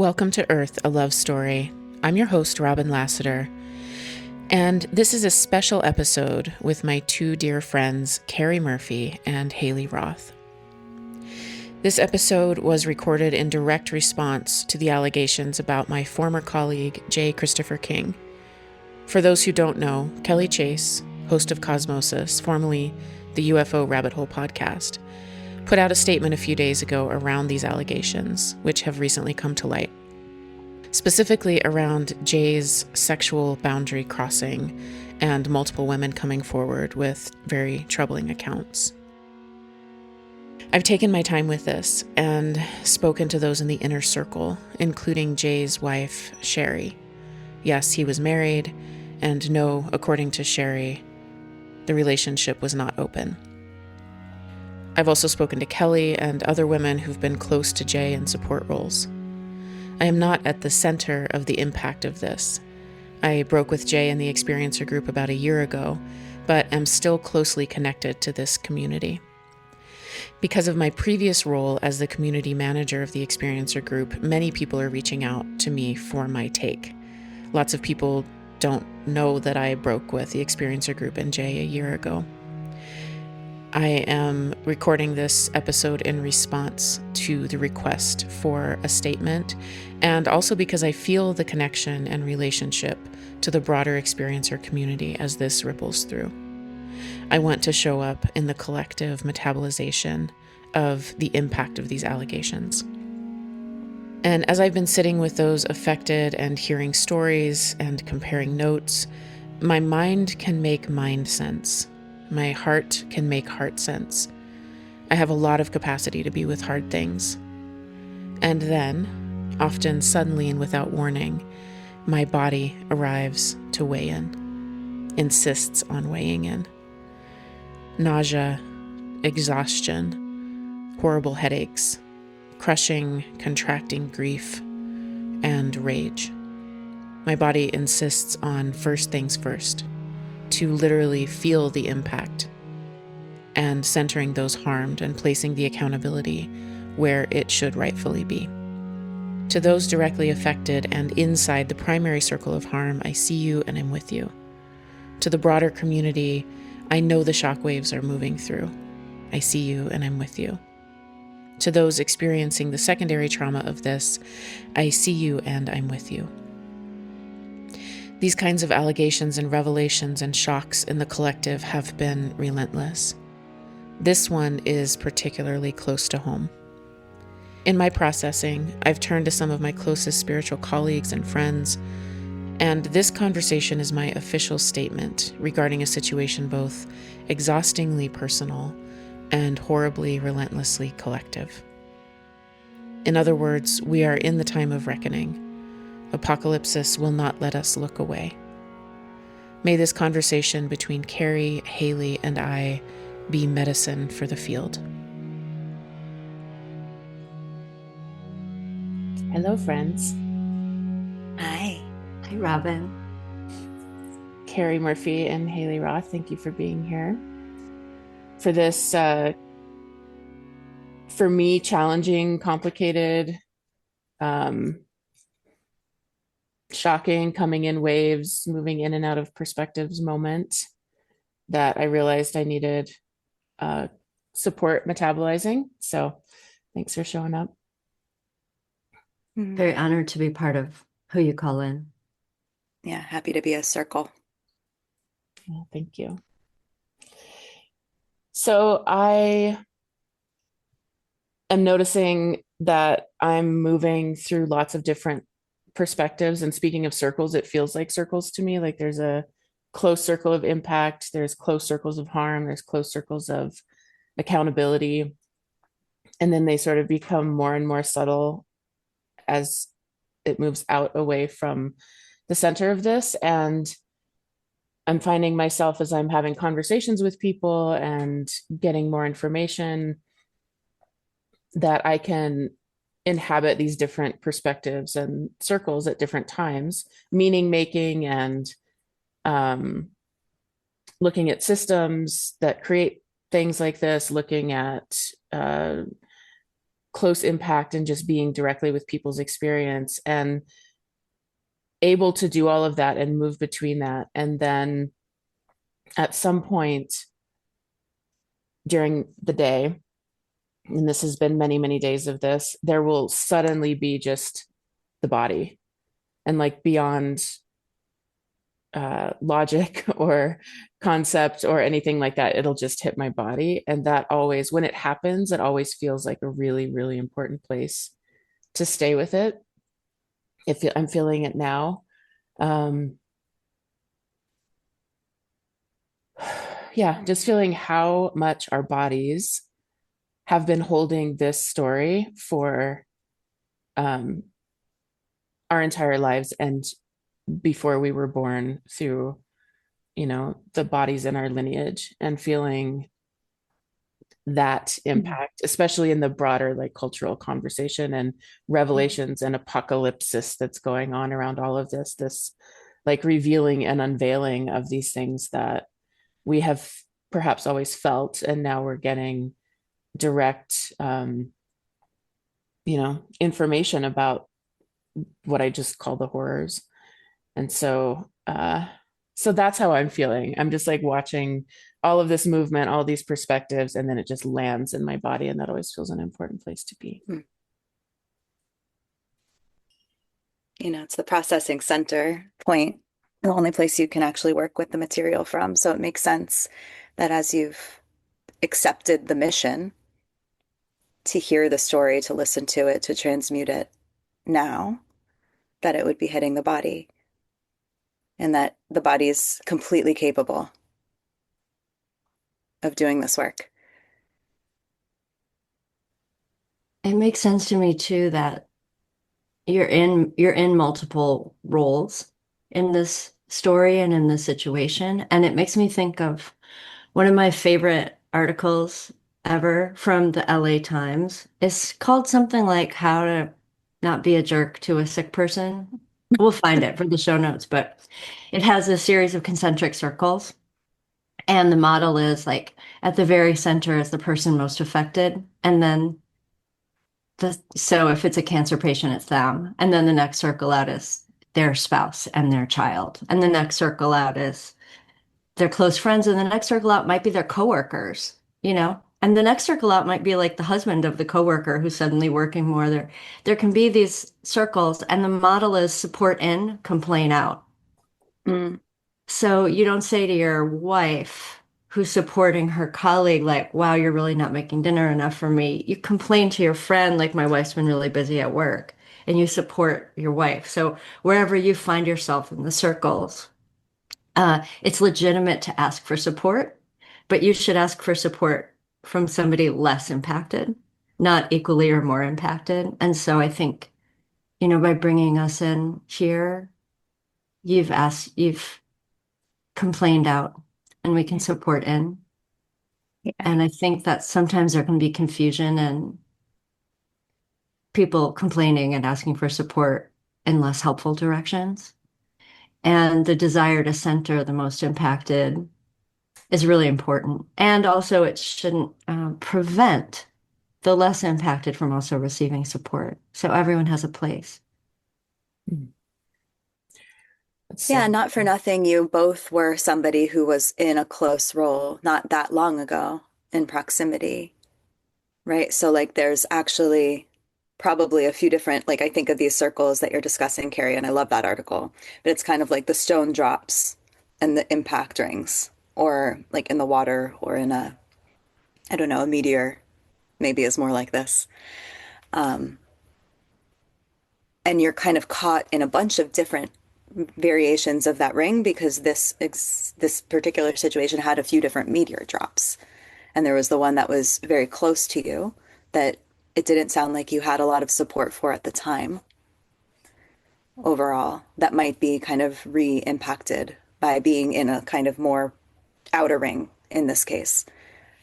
Welcome to Earth, a Love Story. I'm your host, Robin Lassiter, and this is a special episode with my two dear friends, Carrie Murphy and Haley Roth. This episode was recorded in direct response to the allegations about my former colleague, J. Christopher King. For those who don't know, Kelly Chase, host of Cosmosis, formerly the UFO Rabbit Hole podcast, put out a statement a few days ago around these allegations, which have recently come to light. Specifically around Jay's sexual boundary crossing and multiple women coming forward with very troubling accounts. I've taken my time with this and spoken to those in the inner circle, including Jay's wife, Sherry. Yes, he was married, and no, according to Sherry, the relationship was not open. I've also spoken to Kelly and other women who've been close to Jay in support roles. I am not at the center of the impact of this. I broke with Jay in the Experiencer group about a year ago, but am still closely connected to this community. Because of my previous role as the community manager of the Experiencer group, many people are reaching out to me for my take. Lots of people don't know that I broke with the Experiencer group and Jay a year ago. I am recording this episode in response to the request for a statement, and also because I feel the connection and relationship to the broader Experiencer community as this ripples through. I want to show up in the collective metabolization of the impact of these allegations. And as I've been sitting with those affected and hearing stories and comparing notes, my mind can make mind sense. My heart can make heart sense. I have a lot of capacity to be with hard things. And then, often suddenly and without warning, my body arrives to weigh in, insists on weighing in. Nausea, exhaustion, horrible headaches, crushing, contracting grief, and rage. My body insists on first things first, to literally feel the impact and centering those harmed and placing the accountability where it should rightfully be. To those directly affected and inside the primary circle of harm, I see you and I'm with you. To the broader community, I know the shockwaves are moving through. I see you and I'm with you. To those experiencing the secondary trauma of this, I see you and I'm with you. These kinds of allegations and revelations and shocks in the collective have been relentless. This one is particularly close to home. In my processing, I've turned to some of my closest spiritual colleagues and friends, and this conversation is my official statement regarding a situation both exhaustingly personal and horribly, relentlessly collective. In other words, we are in the time of reckoning. Apocalypsis will not let us look away. May this conversation between Carrie, Haley, and I be medicine for the field. Hello, friends. Hi. Hi, Robin. Carrie Murphy and Haley Roth, thank you for being here. For this, for me, challenging, complicated, shocking, coming in waves, moving in and out of perspectives moment that I realized I needed support metabolizing. So thanks for showing up. Very honored to be part of who you call in. Yeah, happy to be a circle. Yeah, thank you. So I am noticing that I'm moving through lots of different perspectives. And speaking of circles, it feels like circles to me. Like there's a close circle of impact, there's close circles of harm, there's close circles of accountability. And then they sort of become more and more subtle as it moves out away from the center of this. And I'm finding myself as I'm having conversations with people and getting more information that I can inhabit these different perspectives and circles at different times, meaning making and looking at systems that create things like this, looking at close impact and just being directly with people's experience and able to do all of that and move between that. And then at some point during the day, and this has been many, many days of this, there will suddenly be just the body and like beyond logic or concept or anything like that. It'll just hit my body. And that always, when it happens, it always feels like a really, really important place to stay with it. If I'm feeling it now. Um, yeah, just feeling how much our bodies have been holding this story for um, our entire lives and before we were born through, the bodies in our lineage and feeling that impact, especially in the broader like cultural conversation and revelations and apocalypsis that's going on around all of this like revealing and unveiling of these things that we have perhaps always felt, and now we're getting direct, information about what I just call the horrors. And so that's how I'm feeling. I'm just like watching all of this movement, all these perspectives, and then it just lands in my body. And that always feels an important place to be. It's the processing center point, the only place you can actually work with the material from. So it makes sense that as you've accepted the mission to hear the story, to listen to it, to transmute it now, that it would be hitting the body and that the body is completely capable of doing this work. It makes sense to me too that you're in multiple roles in this story and in this situation. And it makes me think of one of my favorite articles ever from the LA Times. It's called something like How to Not Be a Jerk to a Sick Person. We'll find it for the show notes, but it has a series of concentric circles. And the model is like at the very center is the person most affected. And then so if it's a cancer patient, it's them. And then the next circle out is their spouse and their child. And the next circle out is their close friends. And the next circle out might be their coworkers, you know? And the next circle out might be like the husband of the coworker who's suddenly working more. There can be these circles, and the model is support in, complain out. Mm. So you don't say to your wife who's supporting her colleague, like, wow, you're really not making dinner enough for me. You complain to your friend, like, my wife's been really busy at work, and you support your wife. So wherever you find yourself in the circles, it's legitimate to ask for support, but you should ask for support from somebody less impacted, not equally or more impacted. And so I think, by bringing us in here, you've complained out and we can support in. Yeah. And I think that sometimes there can be confusion and people complaining and asking for support in less helpful directions. And the desire to center the most impacted is really important. And also, it shouldn't prevent the less impacted from also receiving support. So everyone has a place. Yeah, not for nothing, you both were somebody who was in a close role not that long ago in proximity, right? So, like, there's actually probably a few different, like, I think of these circles that you're discussing, Carrie, and I love that article, but it's kind of like the stone drops and the impact rings, or like in the water, or in I don't know, a meteor maybe is more like this. Um, and you're kind of caught in a bunch of different variations of that ring because this particular situation had a few different meteor drops. And there was the one that was very close to you that it didn't sound like you had a lot of support for at the time overall. That might be kind of re-impacted by being in a kind of more outer ring in this case.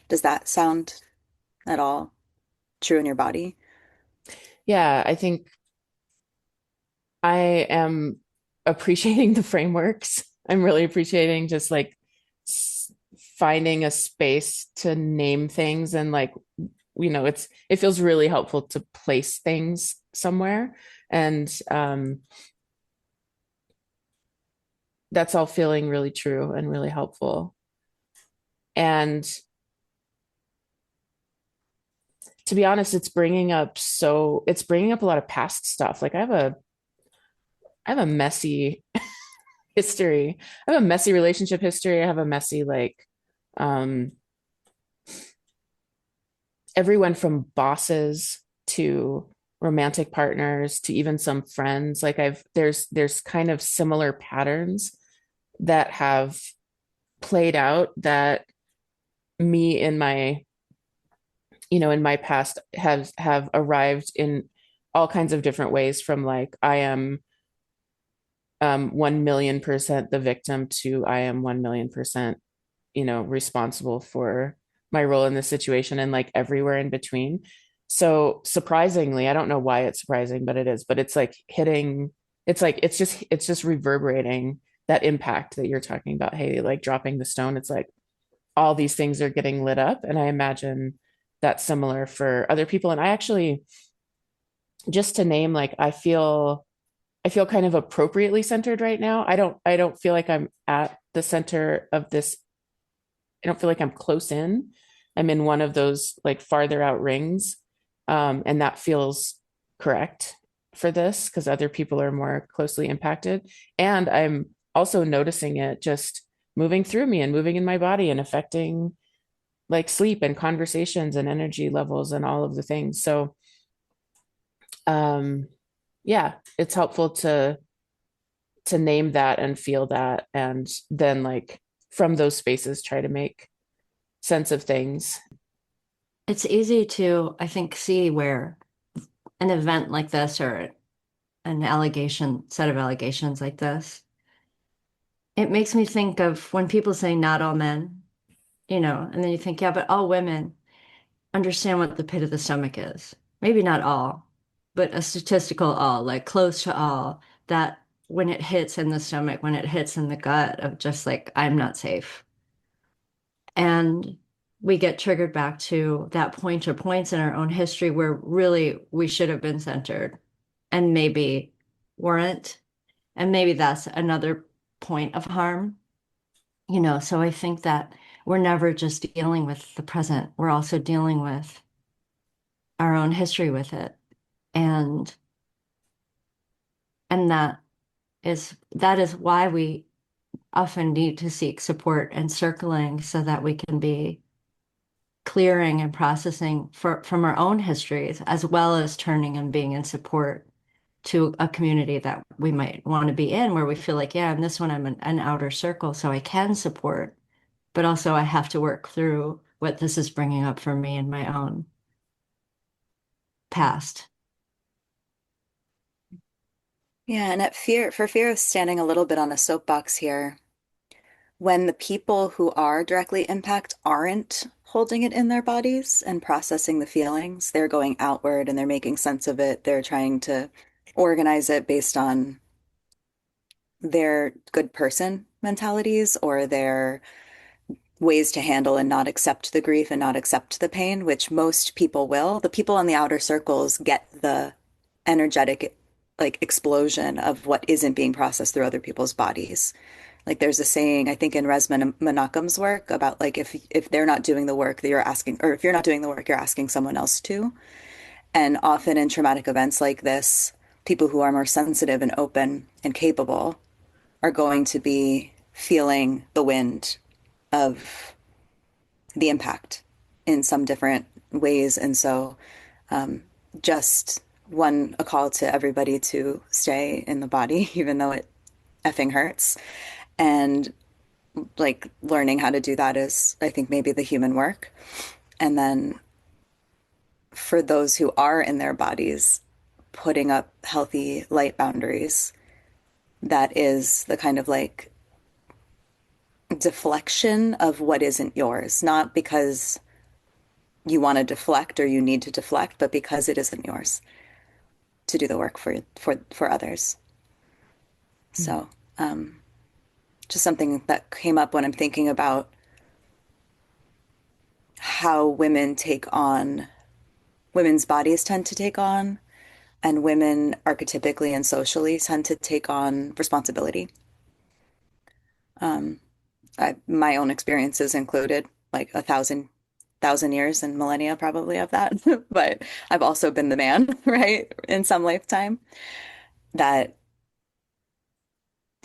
Does that sound at all true in your body? Yeah, I think I am appreciating the frameworks. I'm really appreciating just like finding a space to name things and like it feels really helpful to place things somewhere. And that's all feeling really true and really helpful. And to be honest, it's bringing up a lot of past stuff. Like I have a messy history. I have a messy relationship history. I have a messy um everyone from bosses to romantic partners to even some friends. Like there's kind of similar patterns that have played out that me in my past have arrived in all kinds of different ways, from like I am 1,000,000% the victim to I am 1,000,000%, responsible for my role in this situation, and like everywhere in between. So surprisingly, I don't know why it's surprising, but it is, but it's like hitting, it's just reverberating that impact that you're talking about, hey, like dropping the stone. It's like all these things are getting lit up. And I imagine that's similar for other people. And I actually, just to name, like I feel kind of appropriately centered right now. I don't feel like I'm at the center of this. I don't feel like I'm close in. I'm in one of those like farther out rings. And that feels correct for this because other people are more closely impacted. And I'm also noticing it just moving through me and moving in my body and affecting like sleep and conversations and energy levels and all of the things. So, um, yeah, it's helpful to name that and feel that, and then like from those spaces try to make sense of things. It's easy to, I think, see where an event like this or an set of allegations like this, it makes me think of when people say not all men, and then you think, yeah, but all women understand what the pit of the stomach is. Maybe not all, but a statistical all, like close to all, that when it hits in the stomach, when it hits in the gut, of just like, I'm not safe. And we get triggered back to that point or points in our own history where really we should have been centered and maybe weren't. And maybe that's another point of harm. So I think that we're never just dealing with the present, we're also dealing with our own history with it. And and that is why we often need to seek support and circling so that we can be clearing and processing from our own histories, as well as turning and being in support to a community that we might want to be in, where we feel like, yeah, in this one, I'm an outer circle, so I can support, but also I have to work through what this is bringing up for me in my own past. Yeah, and for fear of standing a little bit on a soapbox here, when the people who are directly impacted aren't holding it in their bodies and processing the feelings, they're going outward and they're making sense of it. They're trying to organize it based on their good person mentalities or their ways to handle and not accept the grief and not accept the pain, which most people will. The people in the outer circles get the energetic like explosion of what isn't being processed through other people's bodies. Like there's a saying, I think in Resman Menacem's work about like if they're not doing the work that you're asking, or if you're not doing the work, you're asking someone else to. And often in traumatic events like this, people who are more sensitive and open and capable are going to be feeling the wind of the impact in some different ways. And so just a call to everybody to stay in the body, even though it effing hurts. And like learning how to do that is, I think, maybe the human work. And then for those who are in their bodies, putting up healthy light boundaries, that is the kind of like deflection of what isn't yours, not because you want to deflect or you need to deflect, but because it isn't yours to do the work for others. So, just something that came up when I'm thinking about how women take on women's bodies tend to take on, and women archetypically and socially tend to take on responsibility. Um, my own experiences included like thousand years and millennia probably of that, but I've also been the man, right, in some lifetime that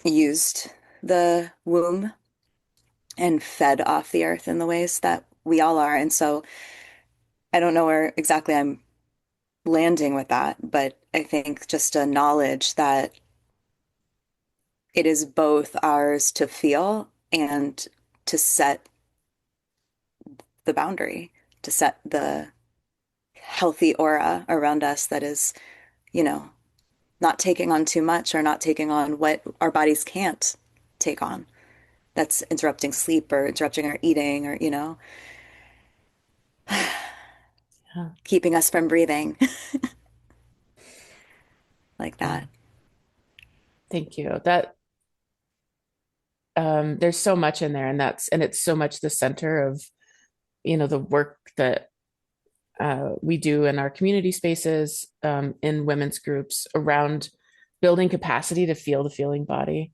used the womb and fed off the earth in the ways that we all are. And so I don't know where exactly I'm landing with that, but I think just a knowledge that it is both ours to feel and to set the boundary, to set the healthy aura around us that is, you know, not taking on too much or not taking on what our bodies can't take on. That's interrupting sleep or interrupting our eating or, Yeah. keeping us from breathing like Yeah. that. Thank you. That there's so much in there, and it's so much the center of, the work that we do in our community spaces, in women's groups around building capacity to feel the feeling body.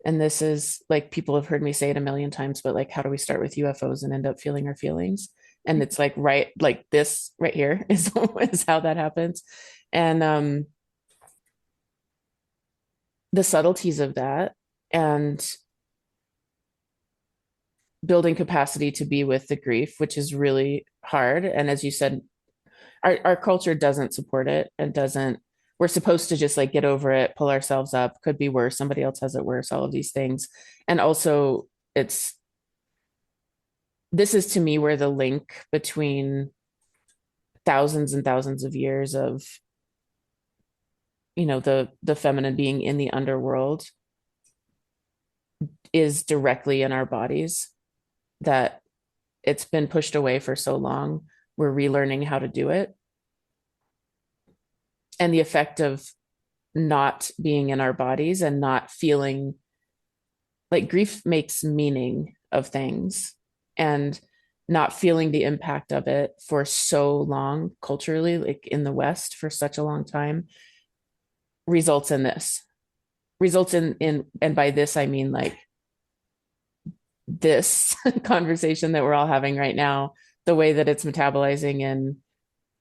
And this is like people have heard me say it a million times, but like, how do we start with UFOs and end up feeling our feelings? And it's like, right, like this right here is how that happens. And the subtleties of that and building capacity to be with the grief, which is really hard. And as you said, our culture doesn't support it and doesn't, we're supposed to just like get over it, pull ourselves up, could be worse, somebody else has it worse, all of these things. And also it's, this is to me where the link between thousands and thousands of years of, the feminine being in the underworld is directly in our bodies, that it's been pushed away for so long, we're relearning how to do it. And the effect of not being in our bodies and not feeling, like, grief makes meaning of things, and not feeling the impact of it for so long culturally, like in the West for such a long time, results in this, results in and by this I mean like this conversation that we're all having right now, the way that it's metabolizing in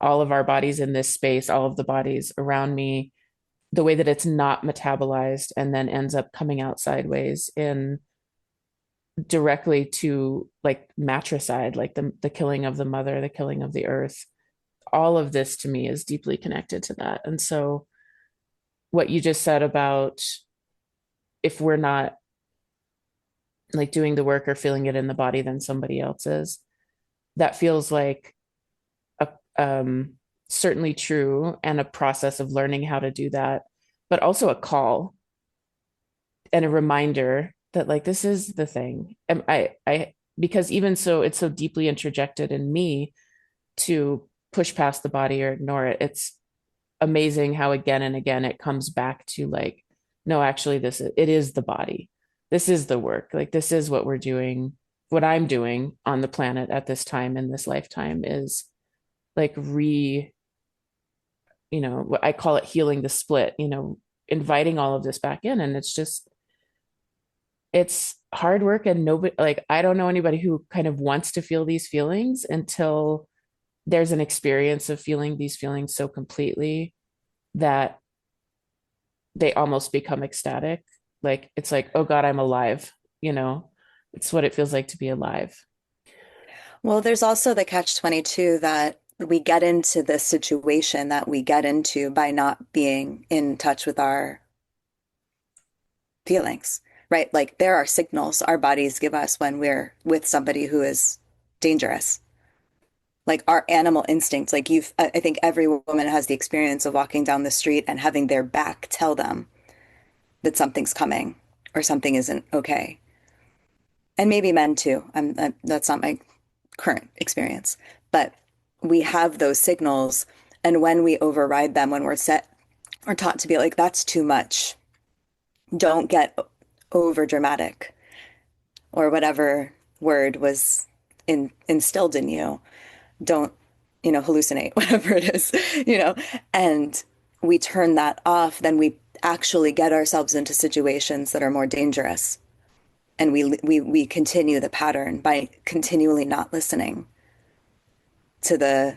all of our bodies in this space, all of the bodies around me, the way that it's not metabolized and then ends up coming out sideways in directly to like matricide, like the killing of the mother, the killing of the earth. All of this to me is deeply connected to that. And so what you just said about, if we're not like doing the work or feeling it in the body, then somebody else is, that feels like a certainly true, and a process of learning how to do that, but also a call and a reminder that like this is the thing. And I because even so it's so deeply introjected in me to push past the body or ignore it. It's amazing how again and again it comes back to like, no, actually it is the body. This is the work. Like this is what we're doing. What I'm doing on the planet at this time in this lifetime is like what I call it healing the split, inviting all of this back in. And it's hard work, and nobody, like, I don't know anybody who kind of wants to feel these feelings until there's an experience of feeling these feelings so completely that they almost become ecstatic. Like, it's like, oh God, I'm alive. It's what it feels like to be alive. Well, there's also the catch-22 that we get into this situation that we get into by not being in touch with our feelings, right? Like there are signals our bodies give us when we're with somebody who is dangerous. Like our animal instincts, like I think every woman has the experience of walking down the street and having their back tell them that something's coming or something isn't okay. And maybe men too. That's not my current experience, but we have those signals. And when we override them, when we're taught to be like, that's too much. Don't get over dramatic, or whatever word was instilled in you. Don't. hallucinate, whatever it is, and we turn that off, then we actually get ourselves into situations that are more dangerous. And we continue the pattern by continually not listening to the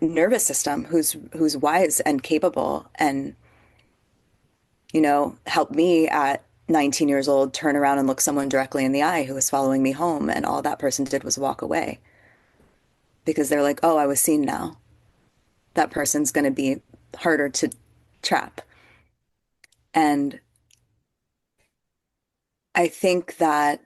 nervous system who's wise and capable and helped me at 19 years old turn around and look someone directly in the eye who was following me home, and all that person did was walk away because they're like, oh, I was seen now. That person's going to be harder to trap. And I think that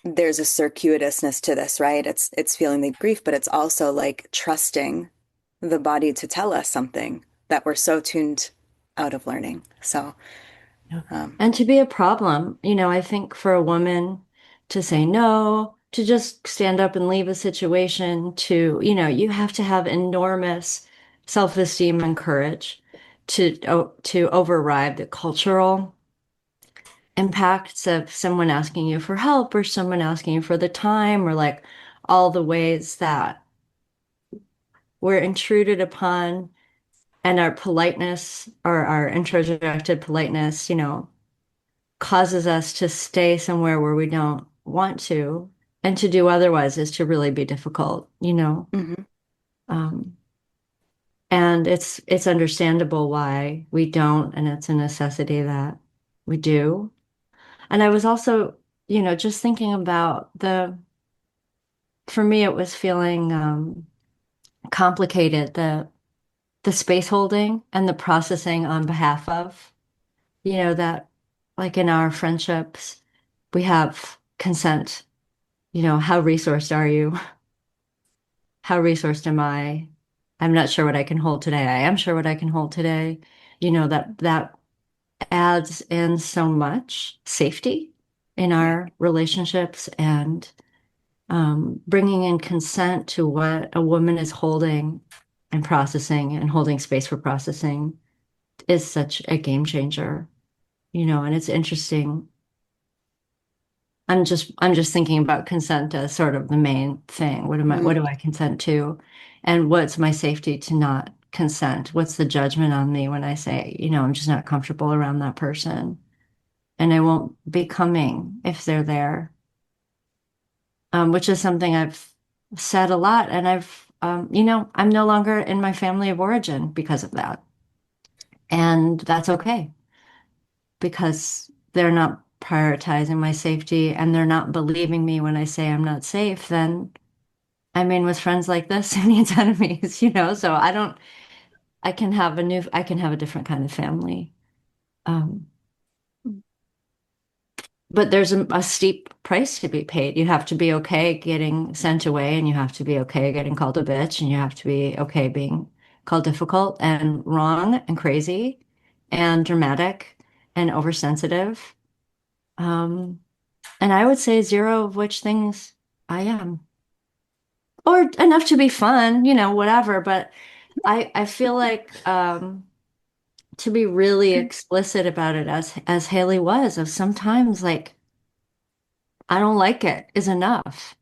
there's a circuitousness to this, right? It's feeling the grief, but it's also like trusting the body to tell us something that we're so tuned out of learning. So, Yeah. And to be a problem, I think for a woman to say no, to just stand up and leave a situation, you have to have enormous self-esteem and courage to override the cultural impacts of someone asking you for help or someone asking you for the time or like all the ways that we're intruded upon and our politeness or our introjected politeness, causes us to stay somewhere where we don't want to. And to do otherwise is to really be difficult. mhm. Um, and it's understandable why we don't, and it's a necessity that we do. And I was also, just thinking about for me, it was feeling complicated, the space holding and the processing on behalf of, that like in our friendships, we have consent. How resourced are you? How resourced am I? I'm not sure what I can hold today. I am sure what I can hold today. That adds in so much safety in our relationships and bringing in consent to what a woman is holding and processing and holding space for processing is such a game changer. And it's interesting. I'm just thinking about consent as sort of the main thing. What Mm, do I consent to? And what's my safety to not consent? What's the judgment on me when I say, I'm just not comfortable around that person and I won't be coming if they're there? Which is something I've said a lot. And I'm no longer in my family of origin because of that. And that's okay because they're not prioritizing my safety and they're not believing me when I say I'm not safe. Then, I mean, with friends like this, who needs enemies? So I can have a different kind of family. Um, But there's a steep price to be paid. You have to be okay getting sent away, and you have to be okay getting called a bitch, and you have to be okay being called difficult and wrong and crazy and dramatic and oversensitive. Um, and I would say zero of which things I am. Or enough to be fun, whatever. But I feel like to be really explicit about it as Haley was, of sometimes like I don't like it is enough.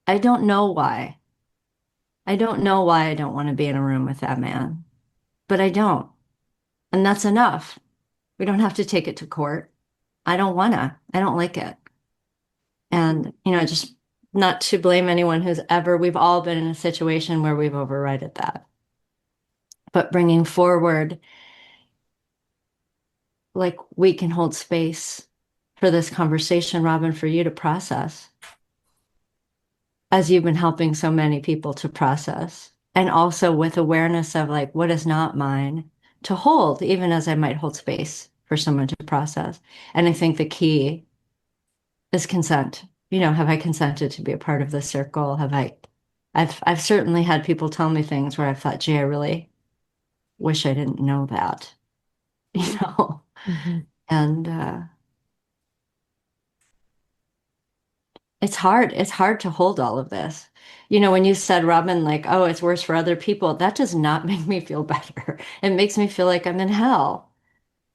I don't know why. I don't know why I don't want to be in a room with that man, but I don't. And that's enough. We don't have to take it to court. I don't wanna. I don't like it. And, just not to blame anyone we've all been in a situation where we've overridden that. But bringing forward, like we can hold space for this conversation, Robin, for you to process as you've been helping so many people to process. And also with awareness of like what is not mine to hold, even as I might hold space for someone to process. And I think the key is consent. Have I consented to be a part of this circle? I've certainly had people tell me things where I've thought, gee, I really wish I didn't know that, you know? Mm-hmm. And it's hard. It's hard to hold all of this. When you said, Robin, like, oh, it's worse for other people, that does not make me feel better. It makes me feel like I'm in hell.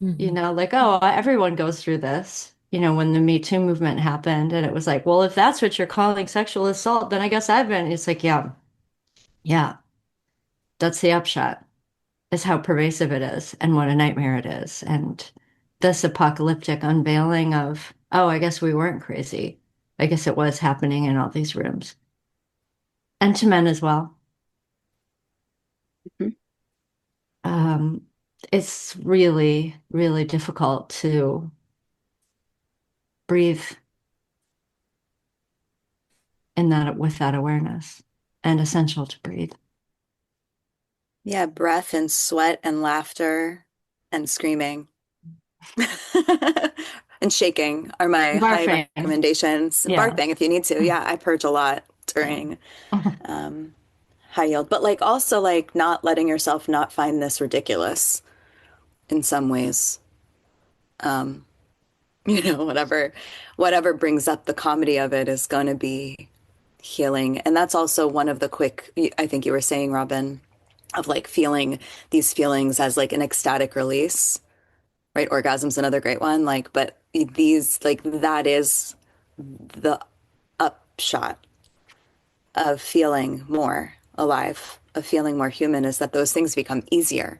Mm-hmm. Like, oh, everyone goes through this. when the Me Too movement happened, and it was like, well, if that's what you're calling sexual assault, then I guess I've been. It's like, yeah, yeah, that's the upshot, is how pervasive it is and what a nightmare it is. And this apocalyptic unveiling of, oh, I guess we weren't crazy. I guess it was happening in all these rooms. And to men as well. Mhm. Um, it's really, really difficult to breathe in that with that awareness, and essential to breathe. Yeah, breath and sweat and laughter and screaming and shaking are my high Barfing. recommendations. Yeah. Barfing if you need to. Yeah, I purge a lot Yeah. during um, high yield, but like also like not letting yourself not find this ridiculous in some ways. Um, whatever brings up the comedy of it is going to be healing. And that's also one of the quick, I think you were saying, Robin, of like feeling these feelings as like an ecstatic release, right? Orgasm's another great one. Like, but these, like, that is the upshot of feeling more alive, of feeling more human, is that those things become easier,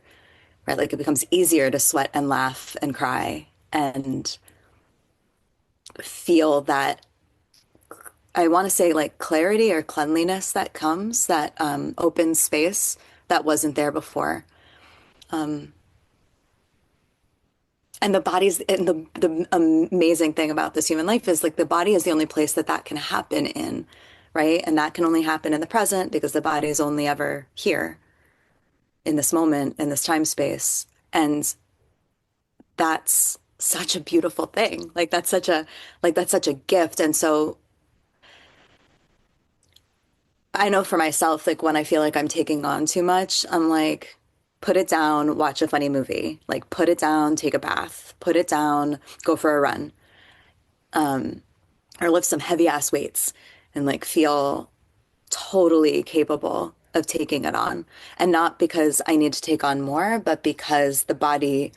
right? Like it becomes easier to sweat and laugh and cry and feel that, I want to say, like clarity or cleanliness that comes, that open space that wasn't there before. Um, and the body's, and the amazing thing about this human life is like the body is the only place that that can happen in, right? And that can only happen in the present because the body is only ever here in this moment, in this time space. And that's such a beautiful thing. That's such a gift. And so I know for myself, like when I feel like I'm taking on too much, I'm like, put it down, watch a funny movie. Like, put it down, take a bath, put it down, go for a run, or lift some heavy ass weights and like feel totally capable of taking it on. And not because I need to take on more, but because the body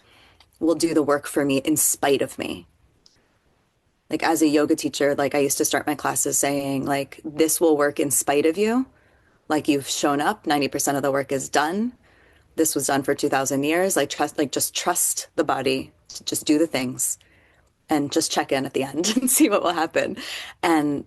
will do the work for me in spite of me. Like as a yoga teacher, like I used to start my classes saying, like, this will work in spite of you. Like you've shown up, 90% of the work is done. This was done for 2000 years. Like trust, like just trust the body to just do the things and just check in at the end and see what will happen. And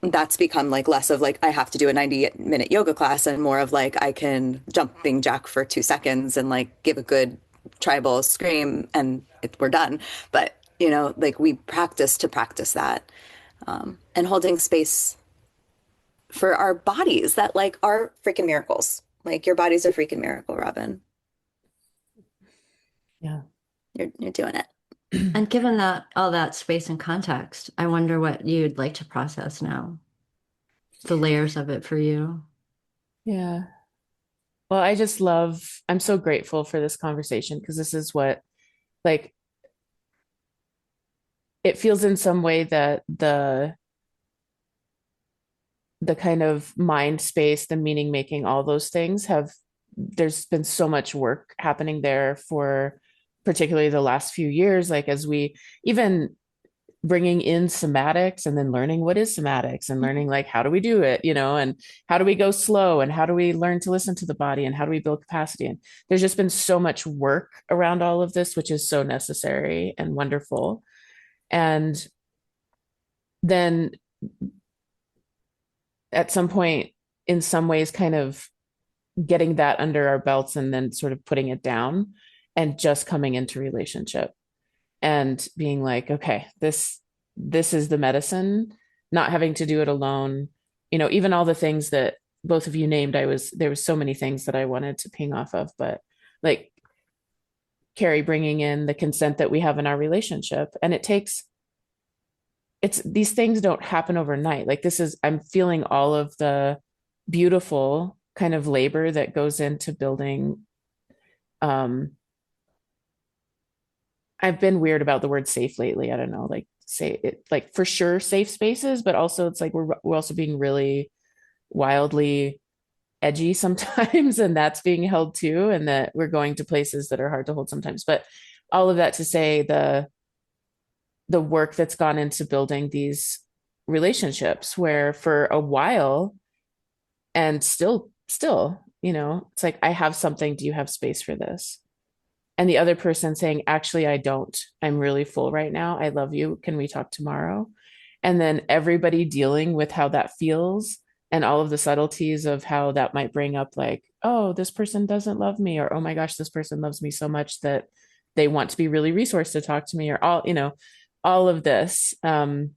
that's become like less of like I have to do a 90-minute yoga class and more of like I can jumping jack for 2 seconds and like give a good tribal scream and we're done. But like we practice to practice that, and holding space for our bodies that like are freaking miracles. Like your body's a freaking miracle, Robin. Yeah. You're doing it. And given that all that space and context, I wonder what you'd like to process now, the layers of it for you. Yeah. Well, I'm so grateful for this conversation because this is what, like, it feels in some way that the kind of mind space, the meaning making, all those things there's been so much work happening there for particularly the last few years, like as we even bringing in somatics and then learning what is somatics and learning like how do we do it, and how do we go slow and how do we learn to listen to the body and how do we build capacity. And there's just been so much work around all of this, which is so necessary and wonderful. And then at some point, in some ways, kind of getting that under our belts and then sort of putting it down and just coming into relationship and being like, okay, this is the medicine, not having to do it alone. Even all the things that both of you named, there was so many things that I wanted to ping off of, but like Carrie bringing in the consent that we have in our relationship. And these things don't happen overnight. Like I'm feeling all of the beautiful kind of labor that goes into building. I've been weird about the word safe lately. I don't know, like say it, like for sure safe spaces, but also it's like we're also being really wildly edgy sometimes, and that's being held too, and that we're going to places that are hard to hold sometimes. But all of that to say, the work that's gone into building these relationships where for a while and still, it's like, I have something. Do you have space for this? And the other person saying, actually, I don't. I'm really full right now. I love you. Can we talk tomorrow? And then everybody dealing with how that feels and all of the subtleties of how that might bring up, like, oh, this person doesn't love me, or oh my gosh, this person loves me so much that they want to be really resourced to talk to me, or all of this. I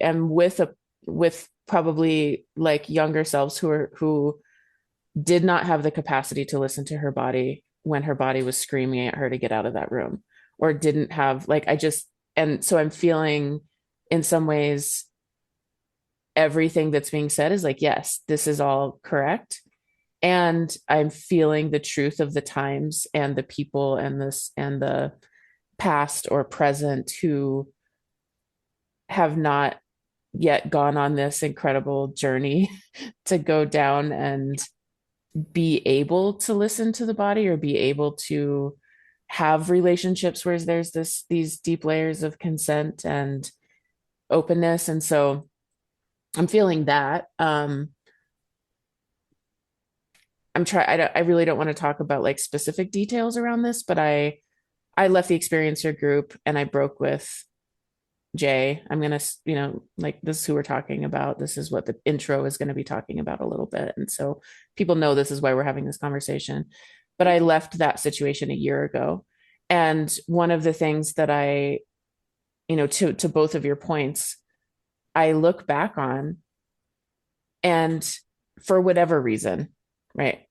am with probably like younger selves who did not have the capacity to listen to her body when her body was screaming at her to get out of that room, or didn't have, like, and so I'm feeling in some ways everything that's being said is like, yes, this is all correct. And I'm feeling the truth of the times and the people and the past or present who have not yet gone on this incredible journey to go down and be able to listen to the body, or be able to have relationships where there's these deep layers of consent and openness. And so I'm feeling that. I really don't want to talk about like specific details around this, but I left the experiencer group and I broke with Jay. I'm going to, like, this is who we're talking about. This is what the intro is going to be talking about a little bit. And so people know this is why we're having this conversation. But I left that situation a year ago. And one of the things that to both of your points, I look back on, and for whatever reason, right?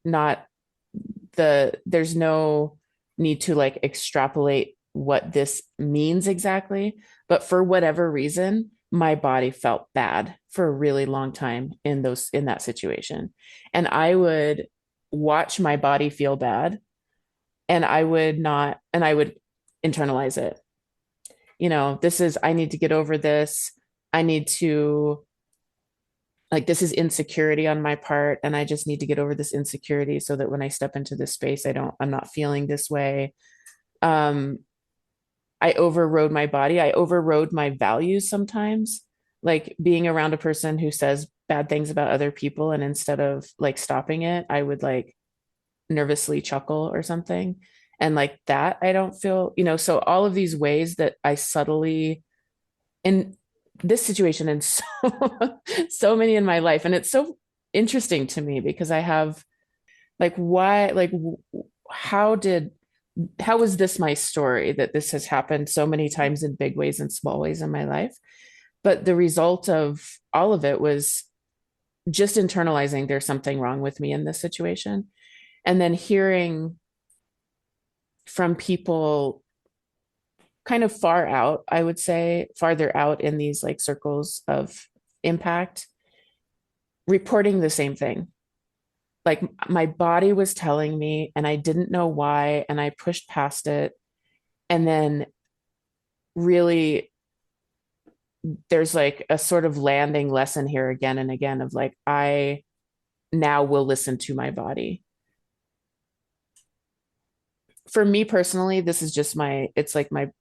There's no need to like extrapolate what this means exactly, but for whatever reason, my body felt bad for a really long time in that situation. And I would watch my body feel bad, and I would internalize it. I need to get over this. I need to, like, this is insecurity on my part, and I just need to get over this insecurity so that when I step into this space, I'm not feeling this way. I overrode my body. I overrode my values sometimes, like being around a person who says bad things about other people. And instead of like stopping it, I would like nervously chuckle or something. And like that, I don't feel, so all of these ways that I subtly, in this situation and so, so many in my life. And it's so interesting to me because I have like, why, like, how was this my story, that this has happened so many times in big ways and small ways in my life? But the result of all of it was just internalizing there's something wrong with me in this situation. And then hearing from people kind of far out, I would say farther out in these like circles of impact, reporting the same thing. Like my body was telling me and I didn't know why, and I pushed past it. And then really there's like a sort of landing lesson here again and again of like, I now will listen to my body. For me personally, this is just it's like my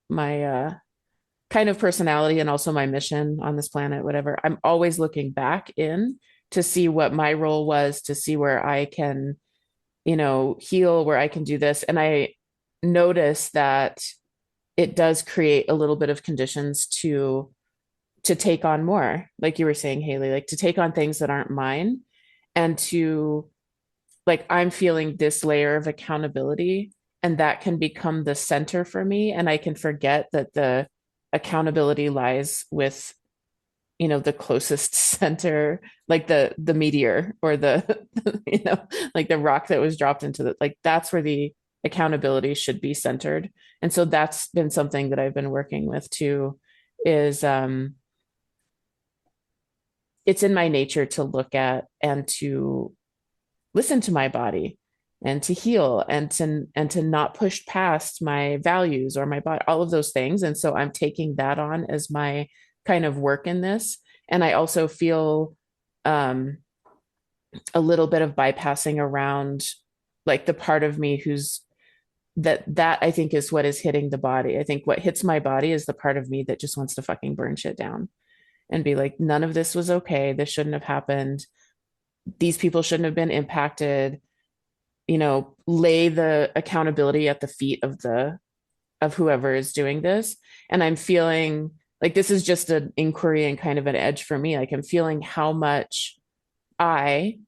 kind of personality and also my mission on this planet, whatever. I'm always looking back in to see what my role was, to see where I can, heal, where I can do this. And I notice that it does create a little bit of conditions to take on more, like you were saying, Haley, like to take on things that aren't mine, and to, like, I'm feeling this layer of accountability, and that can become the center for me. And I can forget that the accountability lies with, the closest center, like the meteor, or the, like the rock that was dropped into like, that's where the accountability should be centered. And so that's been something that I've been working with too, is, it's in my nature to look at and to listen to my body and to heal and to not push past my values or my body, all of those things. And so I'm taking that on as my kind of work in this. And I also feel a little bit of bypassing around like the part of me who's that I think is what is hitting the body. I think what hits my body is the part of me that just wants to fucking burn shit down and be like, none of this was okay. This shouldn't have happened. These people shouldn't have been impacted. Lay the accountability at the feet of whoever is doing this. And I'm feeling like this is just an inquiry and kind of an edge for me. Like I'm feeling how much I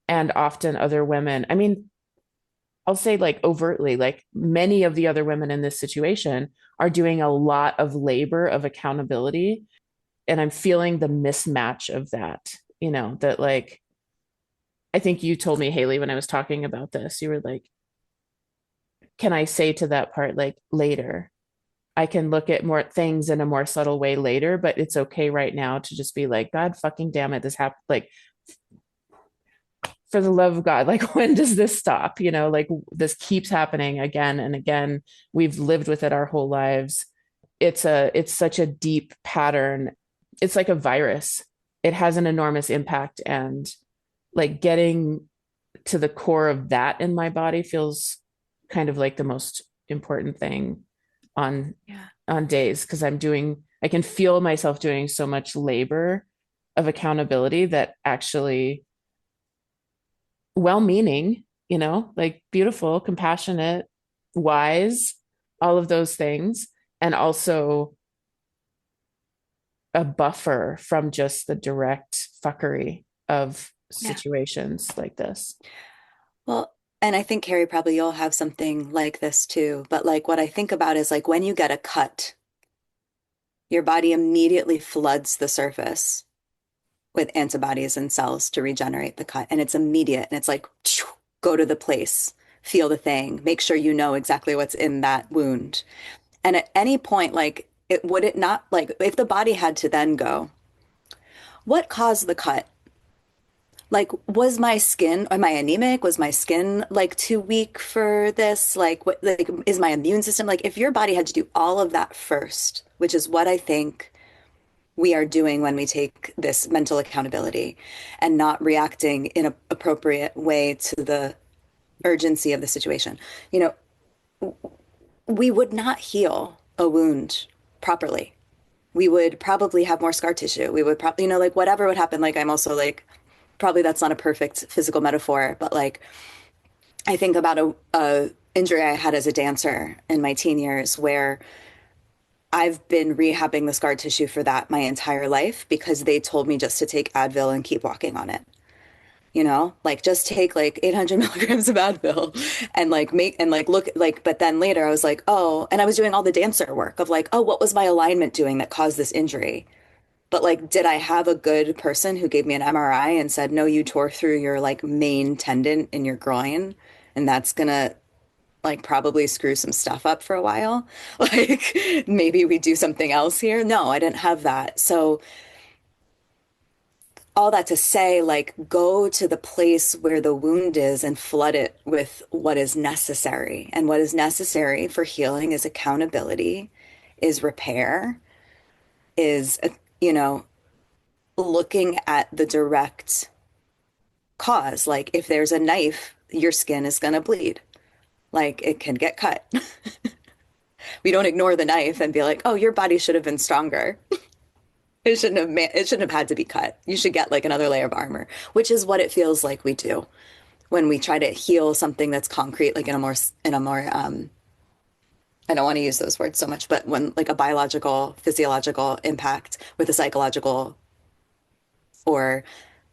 and often other women, I mean, I'll say like overtly, like many of the other women in this situation are doing a lot of labor of accountability. And I'm feeling the mismatch of that, that like, I think you told me, Haley, when I was talking about this, you were like, can I say to that part, like later? I can look at more things in a more subtle way later, but it's okay right now to just be like, God fucking damn it, this happened. Like, for the love of God, like, when does this stop? Like, this keeps happening again and again. We've lived with it our whole lives. It's such a deep pattern. It's like a virus. It has an enormous impact. And like getting to the core of that in my body feels kind of like the most important thing on Yeah. on days, because I can feel myself doing so much labor of accountability that actually well-meaning, like beautiful, compassionate, wise, all of those things, and also a buffer from just the direct fuckery of Yeah. situations like this. Well, and I think Carrie, probably you'll have something like this too. But like what I think about is like when you get a cut, your body immediately floods the surface with antibodies and cells to regenerate the cut. And it's immediate. And it's like, go to the place, feel the thing, make sure you know exactly what's in that wound. And at any point, like, would it not, like, if the body had to then go, what caused the cut? Like, was my skin, am I anemic? Was my skin like too weak for this? Like, what, like, is my immune system, like, if your body had to do all of that first, which is what I think we are doing when we take this mental accountability and not reacting in an appropriate way to the urgency of the situation, you know, we would not heal a wound properly. We would probably have more scar tissue. We would probably, like whatever would happen. Like, I'm also like, probably that's not a perfect physical metaphor, but like, I think about a injury I had as a dancer in my teen years where I've been rehabbing the scar tissue for that my entire life because they told me just to take Advil and keep walking on it. Like just take like 800 milligrams of Advil and like make and like look like, but then later I was like, oh, and I was doing all the dancer work of like, oh, what was my alignment doing that caused this injury? But like, did I have a good person who gave me an MRI and said, no, you tore through your like main tendon in your groin and that's gonna like probably screw some stuff up for a while? Like maybe we do something else here. No, I didn't have that. So all that to say, like, go to the place where the wound is and flood it with what is necessary. And what is necessary for healing is accountability, is repair, is, you know, looking at the direct cause. Like, if there's a knife, your skin is going to bleed. Like, it can get cut. We don't ignore the knife and be like, oh, your body should have been stronger. It shouldn't have had to be cut. You should get like another layer of armor, which is what it feels like we do when we try to heal something that's concrete, like in a more I don't want to use those words so much, but when like a biological, physiological impact with a psychological or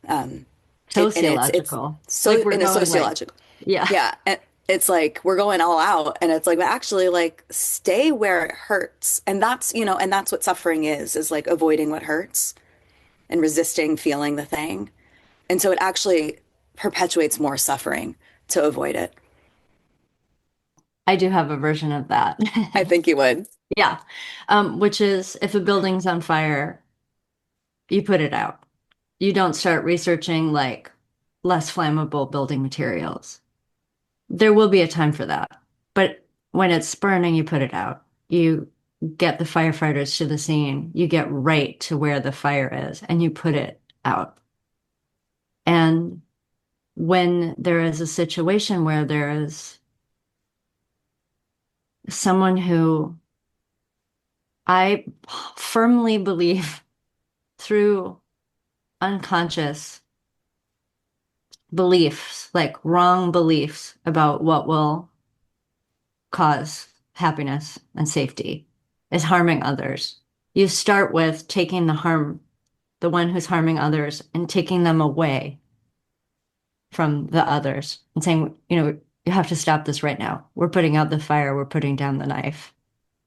it's Sociological. so Like we're in a going like, sociological. yeah. Yeah. And it's like we're going all out and it's like, but actually like stay where it hurts. And and that's what suffering is like avoiding what hurts and resisting feeling the thing. And so it actually perpetuates more suffering to avoid it. I do have a version of that. I think you would. Yeah. Which is if a building's on fire, you put it out. You don't start researching like less flammable building materials. There will be a time for that. But when it's burning, you put it out. You get the firefighters to the scene. You get right to where the fire is and you put it out. And when there is a situation where there is someone who I firmly believe through unconscious beliefs, like wrong beliefs about what will cause happiness and safety, is harming others. You start with taking the one who's harming others, and taking them away from the others and saying, you have to stop this right now. We're putting out the fire, we're putting down the knife.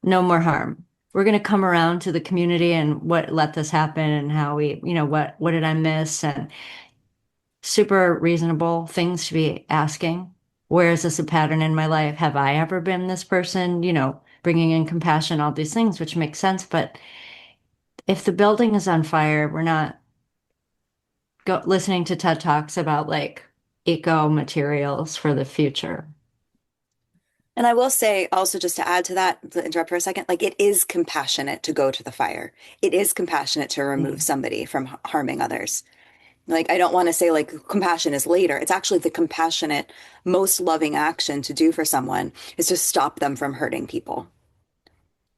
No more harm. We're going to come around to the community and what let this happen and how we, what did I miss? And super reasonable things to be asking. Where is this a pattern in my life? Have I ever been this person? Bringing in compassion, all these things, which makes sense. But if the building is on fire, we're not listening to TED Talks about like eco materials for the future. And I will say also, just to add to that, to interrupt for a second, like it is compassionate to go to the fire. It is compassionate to remove Mm. somebody from harming others. Like, I don't want to say like compassion is later. It's actually the compassionate, most loving action to do for someone is to stop them from hurting people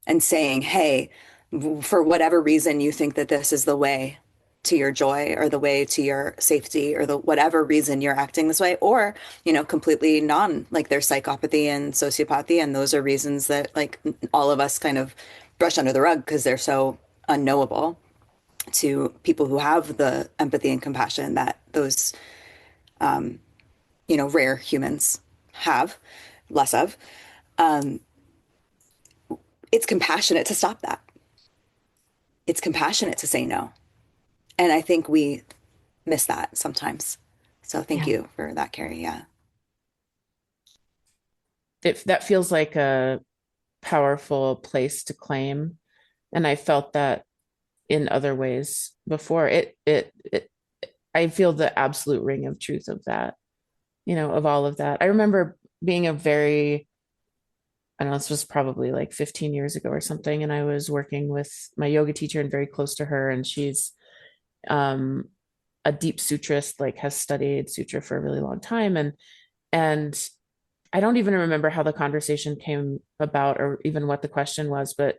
and saying, hey, for whatever reason you think that this is the way to your joy or the way to your safety or the whatever reason you're acting this way, or, completely like there's psychopathy and sociopathy. And those are reasons that like all of us kind of brush under the rug because they're so unknowable to people who have the empathy and compassion that those, rare humans have less of. Um, it's compassionate to stop that. It's compassionate to say no. And I think we miss that sometimes. So thank Yeah. you for that, Carrie. Yeah. That feels like a powerful place to claim. And I felt that in other ways before. I feel the absolute ring of truth of that, of all of that. I remember being I don't know, this was probably like 15 years ago or something. And I was working with my yoga teacher and very close to her. And she's um, a deep sutrist, like has studied sutra for a really long time. And I don't even remember how the conversation came about or even what the question was, but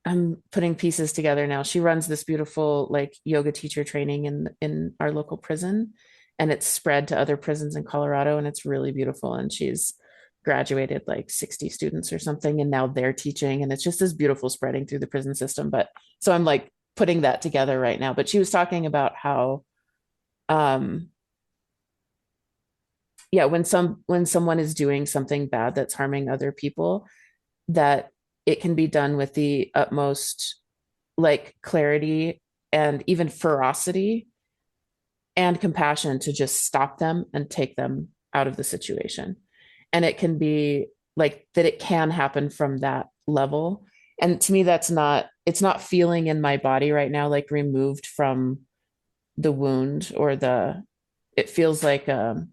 I'm putting pieces together now. She runs this beautiful like yoga teacher training in our local prison, and it's spread to other prisons in Colorado, and it's really beautiful. And she's graduated like 60 students or something, and now they're teaching, and it's just this beautiful spreading through the prison system. But so I'm like putting that together right now. But she was talking about how um yeah, when someone is doing something bad that's harming other people, that it can be done with the utmost like clarity and even ferocity and compassion to just stop them and take them out of the situation. And it can be like that, it can happen from that level. And to me, it's not feeling in my body right now, like removed from the wound or it feels like a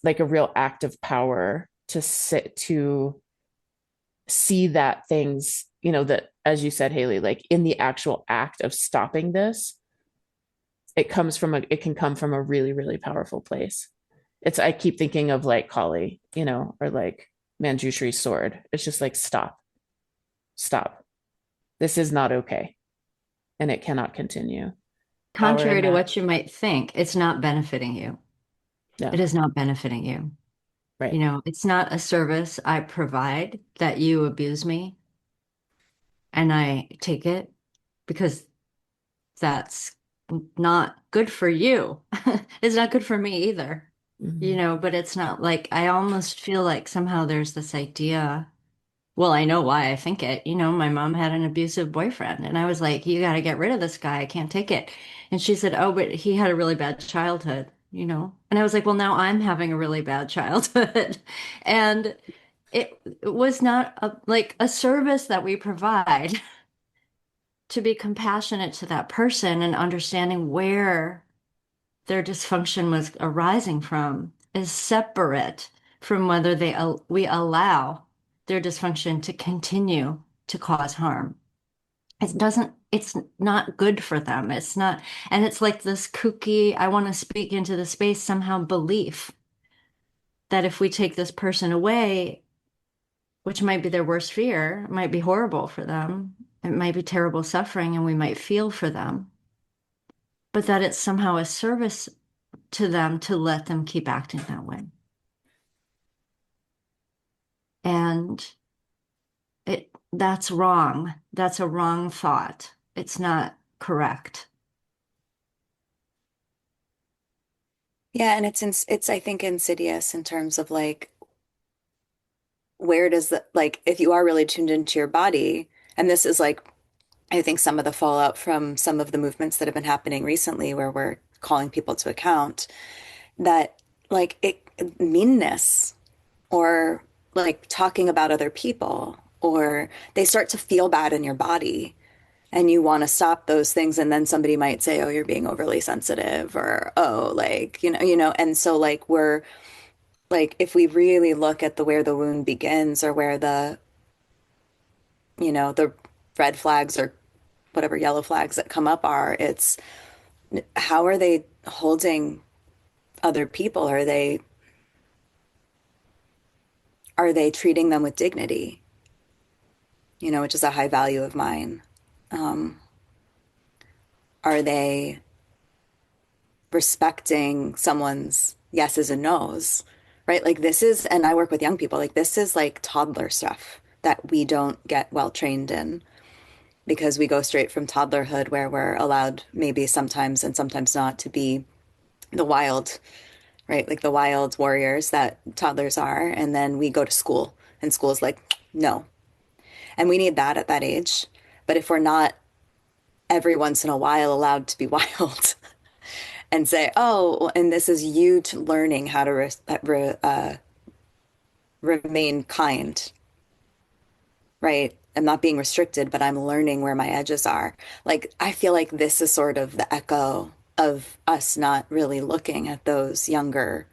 real act of power to sit to see that things, that, as you said, Haley, like in the actual act of stopping this, it can come from a really, really powerful place. I keep thinking of like Kali, or like Manjushri's sword. It's just like, stop. This is not okay. And it cannot continue. Power in Contrary to that. what you might think, it's not benefiting you. Yeah. It is not benefiting you. Right. It's not a service I provide that you abuse me and I take it because that's not good for you. It's not good for me either, Mm-hmm. but it's not like I almost feel like somehow there's this idea. Well, I know why I think it. My mom had an abusive boyfriend, and I was like, you got to get rid of this guy. I can't take it. And she said, oh, but he had a really bad childhood. And I was like, well, now I'm having a really bad childhood. And it was not like a service that we provide to be compassionate to that person and understanding where their dysfunction was arising from is separate from whether we allow their dysfunction to continue to cause harm. It's not good for them. It's not, and it's like this kooky, I want to speak into the space somehow belief that if we take this person away, which might be their worst fear, it might be horrible for them, it might be terrible suffering, and we might feel for them, but that it's somehow a service to them to let them keep acting that way. And that's wrong. That's a wrong thought. It's not correct. Yeah, and it's I think insidious in terms of like where does the like if you are really tuned into your body, and this is like I think some of the fallout from some of the movements that have been happening recently where we're calling people to account that like it meanness or like talking about other people or they start to feel bad in your body and you want to stop those things and then somebody might say oh you're being overly sensitive or oh like and so like we're like if we really look at the where the wound begins or where the red flags or whatever yellow flags that come up are it's how are they holding other people are they treating them with dignity, which is a high value of mine. um, are they respecting someone's yeses and nos, right? Like this is, and I work with young people, like this is like toddler stuff that we don't get well trained in because we go straight from toddlerhood where we're allowed maybe sometimes and sometimes not to be the wild, right? Like the wild warriors that toddlers are. And then we go to school and school's like, no. And we need that at that age. But if we're not every once in a while allowed to be wild, and say, oh, and this is you learning how to remain kind, right? I'm not being restricted, but I'm learning where my edges are. Like, I feel like this is sort of the echo of us not really looking at those younger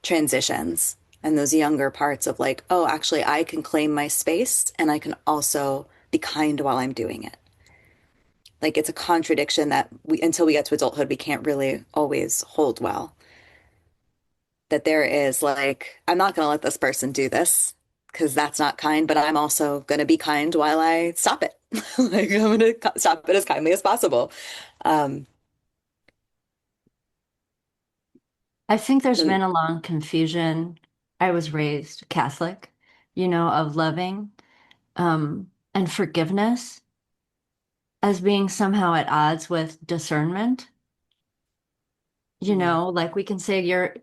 transitions and those younger parts of like, oh, actually, I can claim my space and I can also be kind while I'm doing it. Like, it's a contradiction that until we get to adulthood, we can't really always hold well. That there is like, I'm not going to let this person do this because that's not kind, but I'm also going to be kind while I stop it. Like, I'm going to stop it as kindly as possible. Um, I think there's and been a long confusion. I was raised Catholic, of loving and forgiveness as being somehow at odds with discernment. Like we can say you're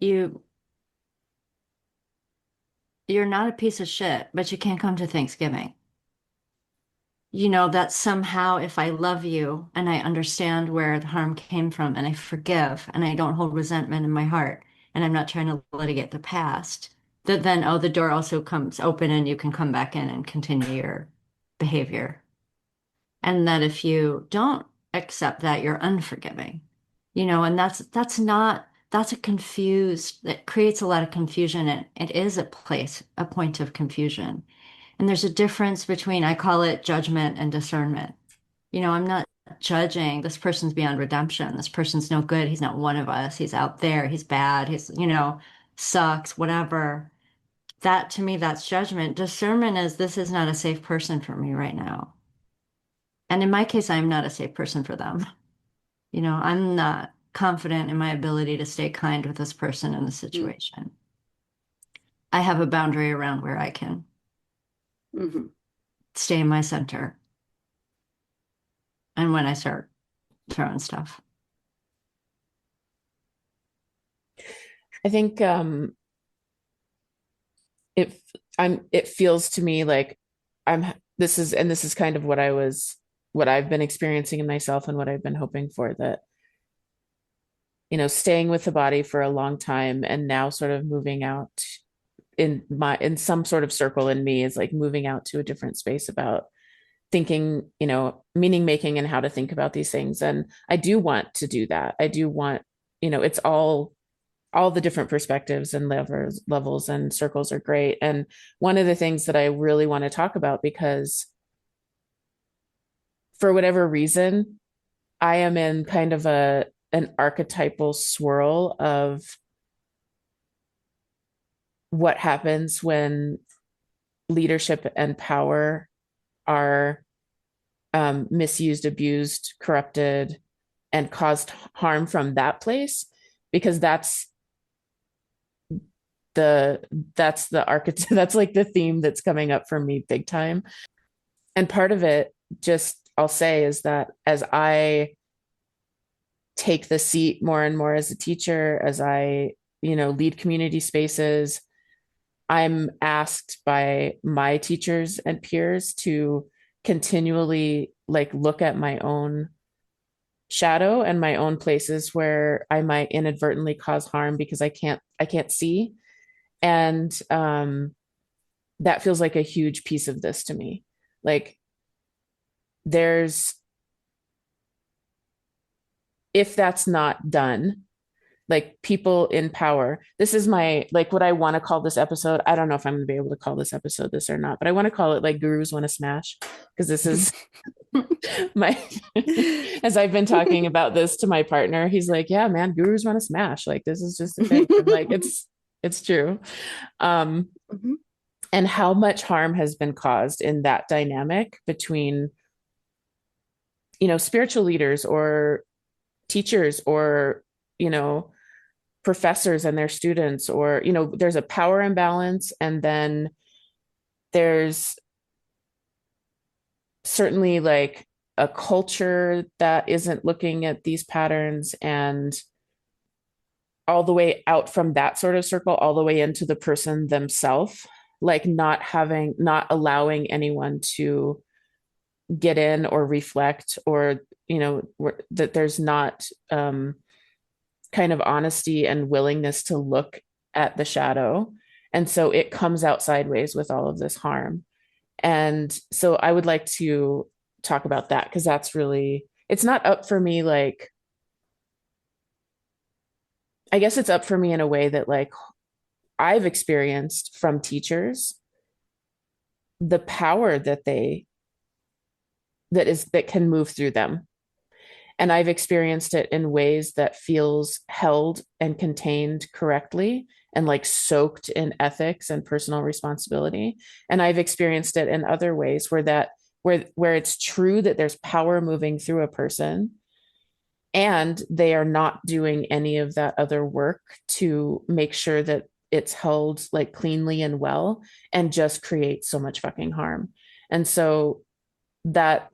not a piece of shit, but you can't come to Thanksgiving. That somehow if I love you and I understand where the harm came from and I forgive and I don't hold resentment in my heart and I'm not trying to litigate the past, that then, oh, the door also comes open and you can come back in and continue your behavior. And that if you don't accept that, you're unforgiving, and that's a confused, that creates a lot of confusion. And it is a point of confusion. And there's a difference between, I call it judgment and discernment. I'm not judging this person's beyond redemption. This person's no good. He's not one of us. He's out there. He's bad. Sucks, whatever. That to me, that's judgment. Discernment is this is not a safe person for me right now. And in my case, I'm not a safe person for them. I'm not confident in my ability to stay kind with this person in the situation. I have a boundary around where I can mm-hmm. stay in my center and when I start throwing stuff. I think it it feels to me like I'm this is kind of what I've been experiencing in myself and what I've been hoping for, that staying with the body for a long time and now sort of moving out in some sort of circle in me is like moving out to a different space about thinking, meaning making and how to think about these things. And I do want to do that. I do want, it's all the different perspectives and levels and circles are great. And one of the things that I really want to talk about, because for whatever reason, I am in kind of an archetypal swirl of what happens when leadership and power are misused, abused, corrupted, and caused harm from that place, because the that's the archetype that's like the theme that's coming up for me big time. And part of it, just I'll say, is that as I take the seat more and more as a teacher, as I, lead community spaces, I'm asked by my teachers and peers to continually like look at my own shadow and my own places where I might inadvertently cause harm because I can't see. And that feels like a huge piece of this to me. Like there's if that's not done, like people in power, this is my like what I want to call this episode. I don't know if I'm going to be able to call this episode this or not, but I want to call it like Gurus Want to Smash, because this is my as I've been talking about this to my partner, he's like, yeah, man, gurus want to smash, like this is just a thing. I'm like, it's true. um Mhm. and how much harm has been caused in that dynamic between spiritual leaders or teachers or you know professors and their students, or there's a power imbalance, and then there's certainly like a culture that isn't looking at these patterns, and all the way out from that sort of circle all the way into the person themselves, like not allowing anyone to get in or reflect, or that there's not kind of honesty and willingness to look at the shadow, and so it comes out sideways with all of this harm. And so I would like to talk about that, because that's really, it's not up for me. Like, I guess it's up for me in a way that like I've experienced from teachers, the power that can move through them. And I've experienced it in ways that feels held and contained correctly and like soaked in ethics and personal responsibility. And I've experienced it in other ways where it's true that there's power moving through a person, and they are not doing any of that other work to make sure that it's held like cleanly and well, and just create so much fucking harm. And so that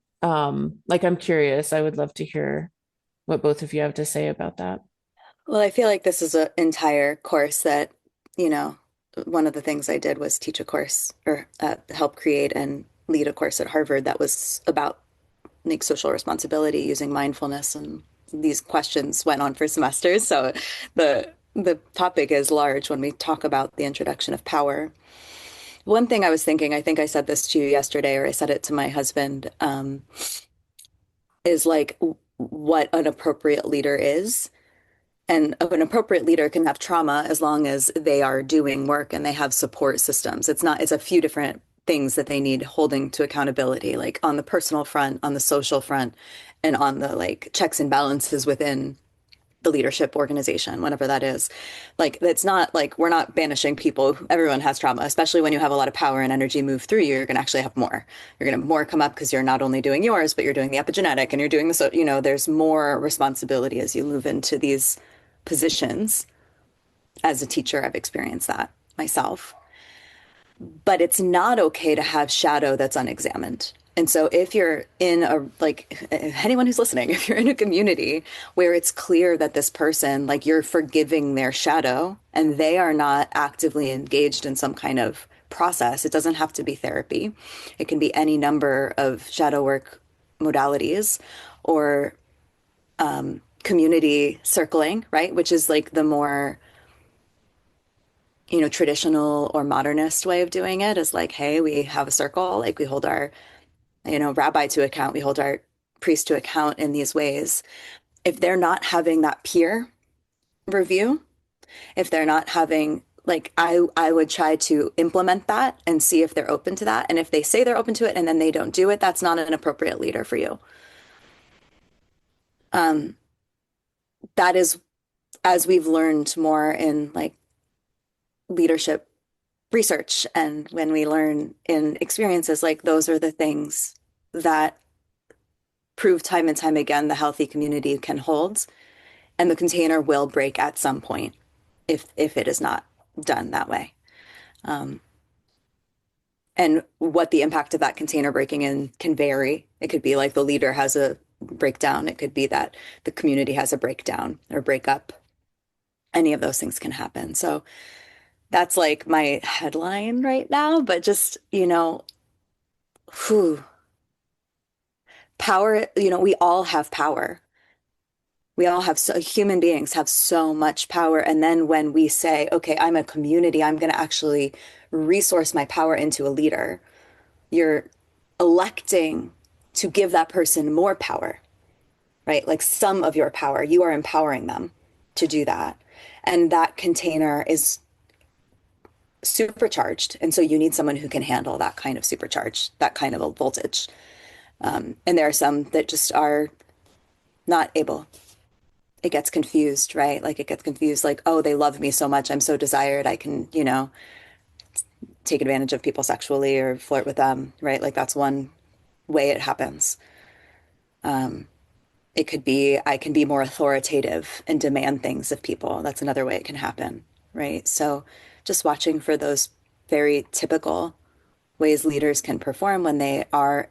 like I'm curious, I would love to hear what both of you have to say about that. Well, I feel like this is an entire course that, you know, one of the things I did was teach a course or help create and lead a course at Harvard that was about like social responsibility using mindfulness, and these questions went on for semesters. So the topic is large when we talk about the introduction of power. One thing I was thinking, I think I said this to you yesterday, or I said it to my husband, is like what an appropriate leader is. And an appropriate leader can have trauma as long as they are doing work and they have support systems. It's a few different things that they need holding to accountability, like on the personal front, on the social front, and on the like checks and balances within the leadership organization, whatever that is. Like, it's not like we're not banishing people. Everyone has trauma, especially when you have a lot of power and energy move through you. You're going to actually have more. You're going to have more come up because you're not only doing yours, but you're doing the epigenetic and you're doing the, so, there's more responsibility as you move into these positions. As a teacher, I've experienced that myself. But it's not okay to have shadow that's unexamined. And so if you're in like anyone who's listening, if you're in a community where it's clear that this person, like you're forgiving their shadow and they are not actively engaged in some kind of process, it doesn't have to be therapy. It can be any number of shadow work modalities, or community circling, right? Which is like the more traditional or modernist way of doing it, is like, hey, we have a circle, like we hold our, rabbi to account, we hold our priest to account in these ways. If they're not having that peer review, if they're not having, like, I would try to implement that and see if they're open to that. And if they say they're open to it and then they don't do it, that's not an appropriate leader for you. Um, that is, as we've learned more in like leadership research and when we learn in experiences, like those are the things that prove time and time again the healthy community can hold, and the container will break at some point if it is not done that way. Um, and what the impact of that container breaking in can vary. It could be like the leader has a breakdown. It could be that the community has a breakdown or breakup. Any of those things can happen. So that's like my headline right now, but just, whew, power, we all have power. We all have human beings have so much power. And then when we say, okay, I'm a community, I'm going to actually resource my power into a leader, you're electing to give that person more power, right? Like some of your power, you are empowering them to do that. And that container is supercharged. And so you need someone who can handle that kind of supercharge, that kind of a voltage. And there are some that just are not able. It gets confused, right? Like it gets confused, like, oh, they love me so much. I'm so desired. I can, take advantage of people sexually or flirt with them, right? Like that's one way it happens. It could be, I can be more authoritative and demand things of people. That's another way it can happen, right? So just watching for those very typical ways leaders can perform when they are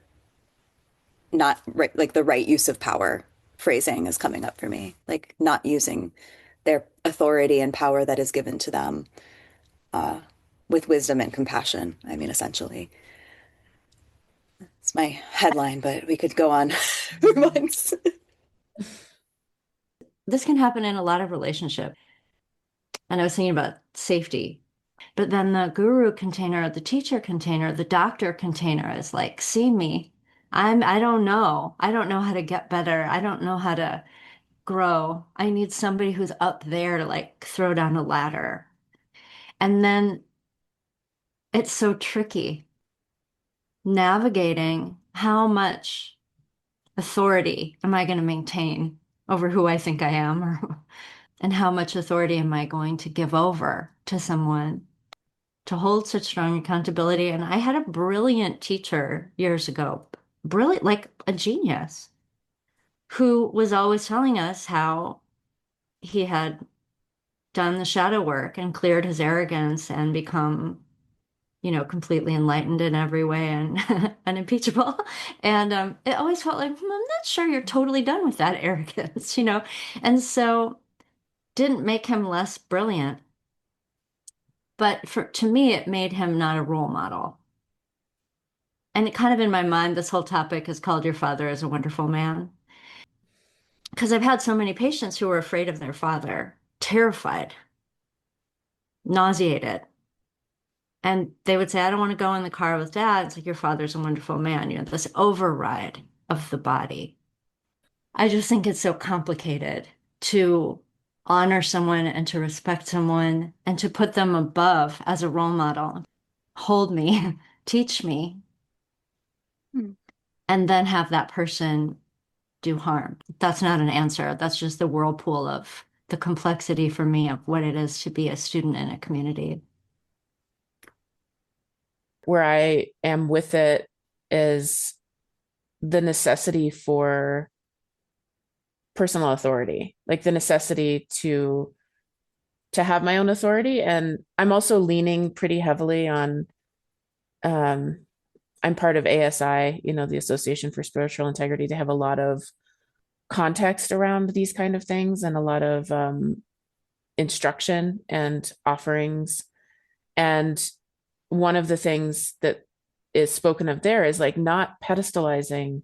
not right, like the right use of power phrasing is coming up for me, like not using their authority and power that is given to them with wisdom and compassion. I mean, essentially, it's my headline, but we could go on for months. This can happen in a lot of relationships. And I was thinking about safety. But then the guru container, the teacher container, the doctor container is like, see me. I don't know. I don't know how to get better. I don't know how to grow. I need somebody who's up there to like throw down a ladder. And then it's so tricky navigating how much authority am I going to maintain over who I think I am, and how much authority am I going to give over to someone to hold such strong accountability. And I had a brilliant teacher years ago, brilliant, like a genius, who was always telling us how he had done the shadow work and cleared his arrogance and become, completely enlightened in every way and unimpeachable. And it always felt like, I'm not sure you're totally done with that arrogance. And so didn't make him less brilliant. But to me, it made him not a role model. And it kind of in my mind, this whole topic is called Your Father is a Wonderful Man. Because I've had so many patients who were afraid of their father, terrified, nauseated. And they would say, I don't want to go in the car with dad. It's like, your father's a wonderful man. This override of the body. I just think it's so complicated to honor someone and to respect someone and to put them above as a role model. Hold me, teach me, and then have that person do harm. That's not an answer. That's just the whirlpool of the complexity for me of what it is to be a student in a community. Where I am with it is the necessity for personal authority, like the necessity to have my own authority. And I'm also leaning pretty heavily on I'm part of ASI, the Association for Spiritual Integrity. They have a lot of context around these kind of things and a lot of instruction and offerings. And one of the things that is spoken of there is like not pedestalizing.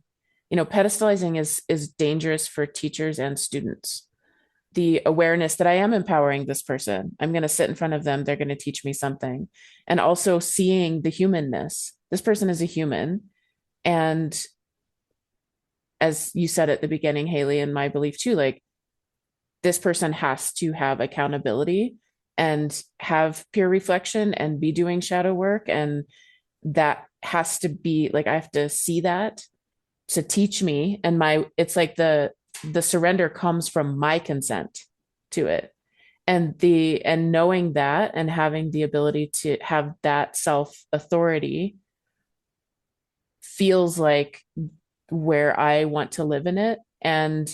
Pedestalizing is dangerous for teachers and students. The awareness that I am empowering this person. I'm going to sit in front of them. They're going to teach me something. And also seeing the humanness. This person is a human. And as you said at the beginning, Haley, and my belief too, like this person has to have accountability and have peer reflection and be doing shadow work. And that has to be like, I have to see that to teach me. And it's like the surrender comes from my consent to it. and knowing that and having the ability to have that self authority feels like where I want to live in it. And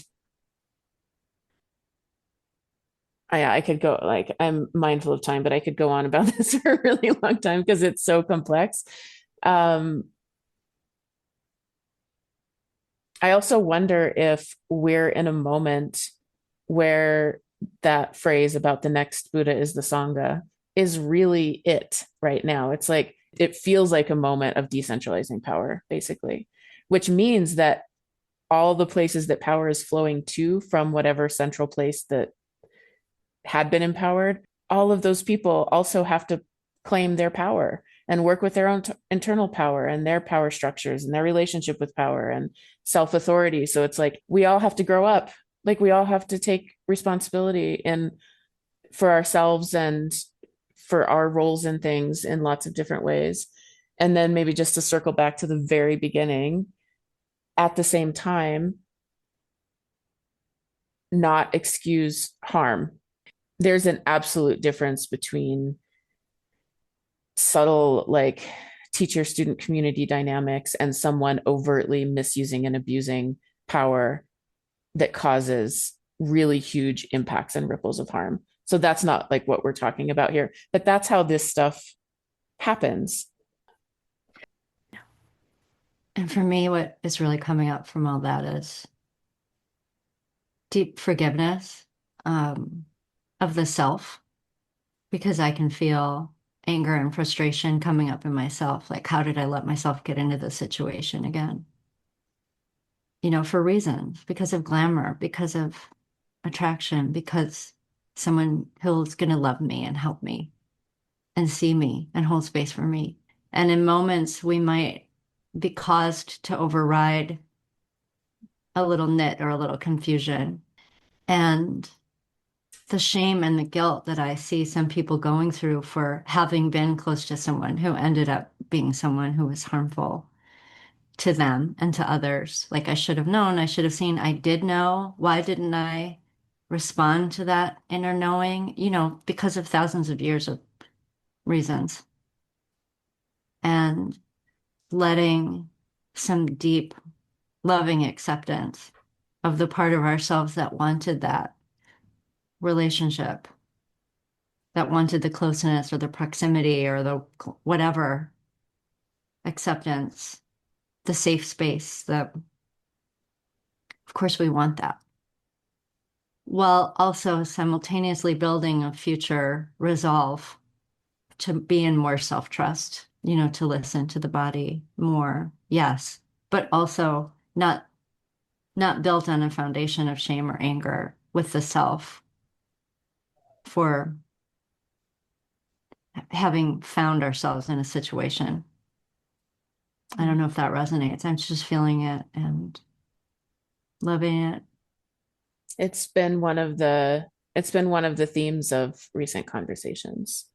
I could go, like, I'm mindful of time, but I could go on about this for a really long time because it's so complex. Um, I also wonder if we're in a moment where that phrase about the next Buddha is the Sangha is really it right now. It's like it feels like a moment of decentralizing power, basically, which means that all the places that power is flowing to from whatever central place that had been empowered, all of those people also have to claim their power and work with their own internal power and their power structures and their relationship with power and self authority. So it's like we all have to grow up. Like we all have to take responsibility in for ourselves and for our roles and things in lots of different ways. And then maybe just to circle back to the very beginning, at the same time, not excuse harm. There's an absolute difference between subtle, like teacher student community dynamics and someone overtly misusing and abusing power that causes really huge impacts and ripples of harm. So that's not like what we're talking about here, but that's how this stuff happens. And for me, what is really coming up from all that is deep forgiveness of the self, because I can feel anger and frustration coming up in myself. Like, how did I let myself get into this situation again? You know, for reasons, because of glamour, because of attraction, because someone who's going to love me and help me and see me and hold space for me. And in moments, we might be caused to override a little nit or a little confusion. And the shame and the guilt that I see some people going through for having been close to someone who ended up being someone who was harmful to them and to others. Like, I should have known, I should have seen, I did know. Why didn't I respond to that inner knowing? You know, because of thousands of years of reasons. And letting some deep, loving acceptance of the part of ourselves that wanted that relationship, that wanted the closeness or the proximity or the whatever acceptance, the safe space, that of course we want that. While also simultaneously building a future resolve to be in more self-trust, you know, to listen to the body more, yes, but also not built on a foundation of shame or anger with the self for having found ourselves in a situation. I don't know if that resonates. I'm just feeling it and loving it. It's been one of the themes of recent conversations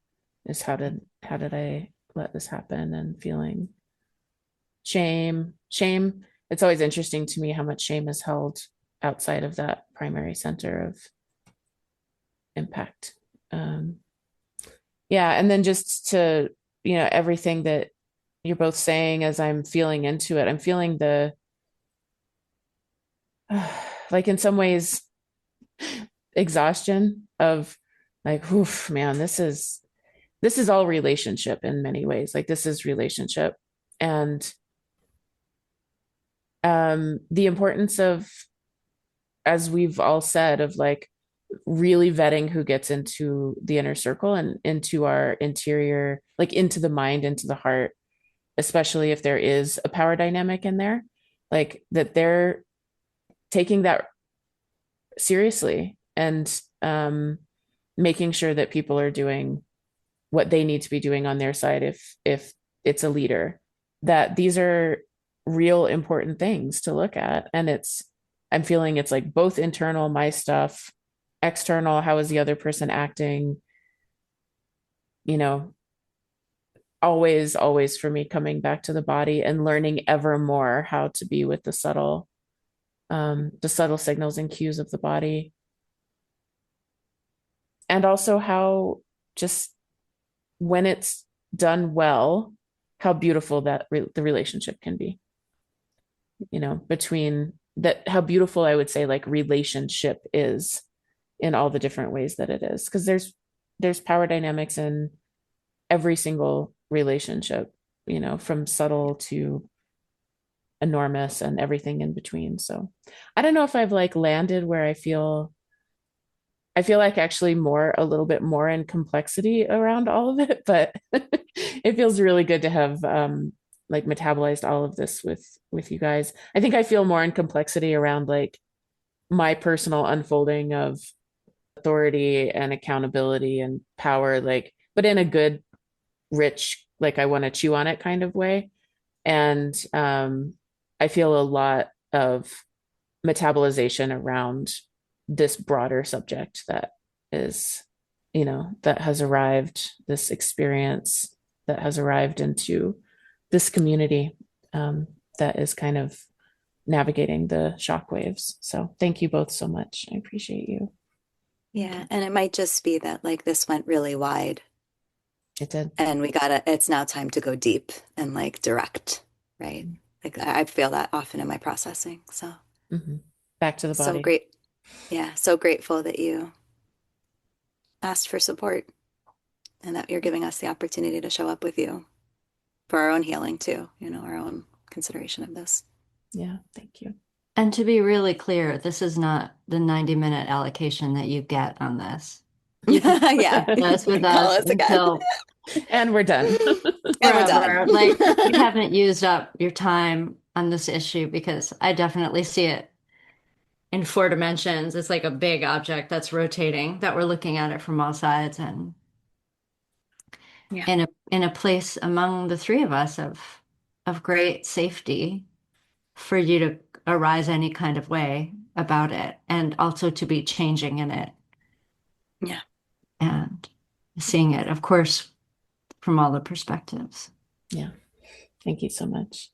is how did I let this happen and feeling shame. It's always interesting to me how much shame is held outside of that primary center of impact. Yeah, and then just to, everything that you're both saying as I'm feeling into it, I'm feeling the like in some ways exhaustion of like, oof, man, this is all relationship in many ways. Like this is relationship. And the importance of, as we've all said, of like really vetting who gets into the inner circle and into our interior, like into the mind, into the heart, especially if there is a power dynamic in there, like that they're taking that seriously and making sure that people are doing what they need to be doing on their side if it's a leader, that these are real important things to look at. And I'm feeling it's like both internal, my stuff, external, how is the other person acting, you know, always for me coming back to the body and learning ever more how to be with the subtle signals and cues of the body. And also how just when it's done well, how beautiful that the relationship can be, between that, how beautiful I would say like relationship is in all the different ways that it is. Because there's power dynamics in every single relationship, from subtle to enormous and everything in between. So I don't know if I've like landed where I feel like actually a little bit more in complexity around all of it, but it feels really good to have like metabolized all of this with you guys. I think I feel more in complexity around like my personal unfolding of authority and accountability and power, like, but in a good, rich, like I want to chew on it kind of way. And I feel a lot of metabolization around this broader subject that is, that has arrived, this experience that has arrived into this community, that is kind of navigating the shockwaves. So thank you both so much. I appreciate you. Yeah. And it might just be that like this went really wide. It did. And it's now time to go deep and like direct, right? Like I feel that often in my processing. So Back to the body. So great. Yeah. So grateful that you asked for support and that you're giving us the opportunity to show up with you for our own healing too, our own consideration of this. Yeah. Thank you. And to be really clear, this is not the 90-minute allocation that you get on this. You can Yeah. this with us until and we're done. And we're done. Like you haven't used up your time on this issue, because I definitely see it in 4 dimensions. It's like a big object that's rotating, that we're looking at it from all sides, and in a place among the 3 of us of great safety for you to arise any kind of way about it, and also to be changing in it. Yeah. And seeing it, of course, from all the perspectives. Yeah. Thank you so much.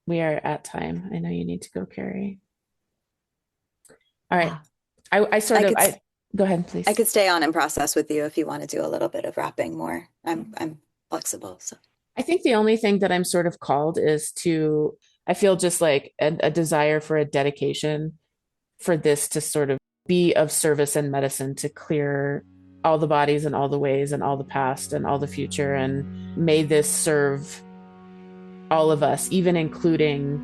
We are at time. I know you need to go, Carrie. All right. Go ahead, please. I could stay on and process with you if you want to do a little bit of wrapping more. I'm flexible. So I think the only thing that I'm sort of called is I feel just like a desire for a dedication for this to sort of be of service and medicine to clear all the bodies and all the ways and all the past and all the future. And may this serve all of us, even including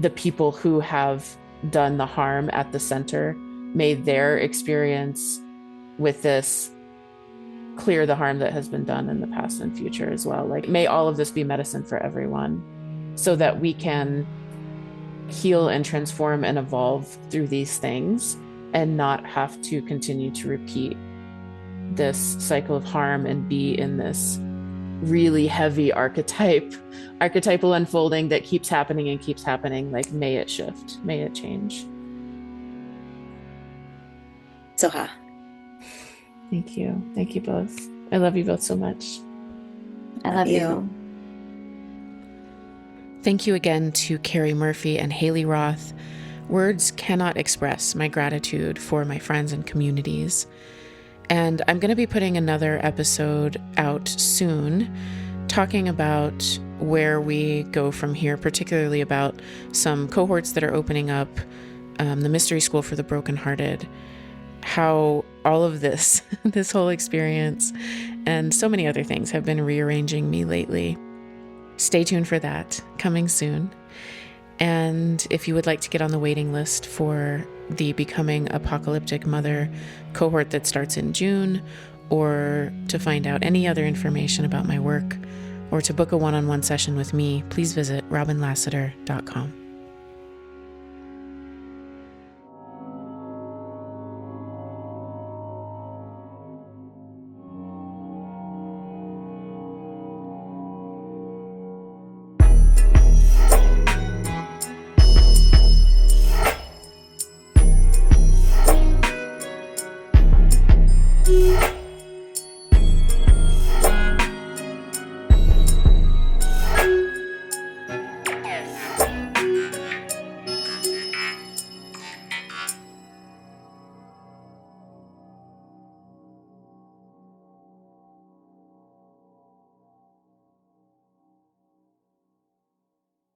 the people who have done the harm at the center. May their experience with this clear the harm that has been done in the past and future as well. Like, may all of this be medicine for everyone so that we can heal and transform and evolve through these things and not have to continue to repeat this cycle of harm and be in this really heavy archetypal unfolding that keeps happening and keeps happening. Like, may it shift, may it change. Soha. Thank you. Thank you both. I love you both so much. I love you. Thank you again to Carrie Murphy and Haley Roth. Words cannot express my gratitude for my friends and communities. And I'm going to be putting another episode out soon, talking about where we go from here, particularly about some cohorts that are opening up, the Mystery School for the Brokenhearted, how all of this, this whole experience, and so many other things have been rearranging me lately. Stay tuned for that, coming soon. And if you would like to get on the waiting list for the Becoming Apocalyptic Mother cohort that starts in June, or to find out any other information about my work, or to book a one-on-one session with me, please visit robinlassiter.com.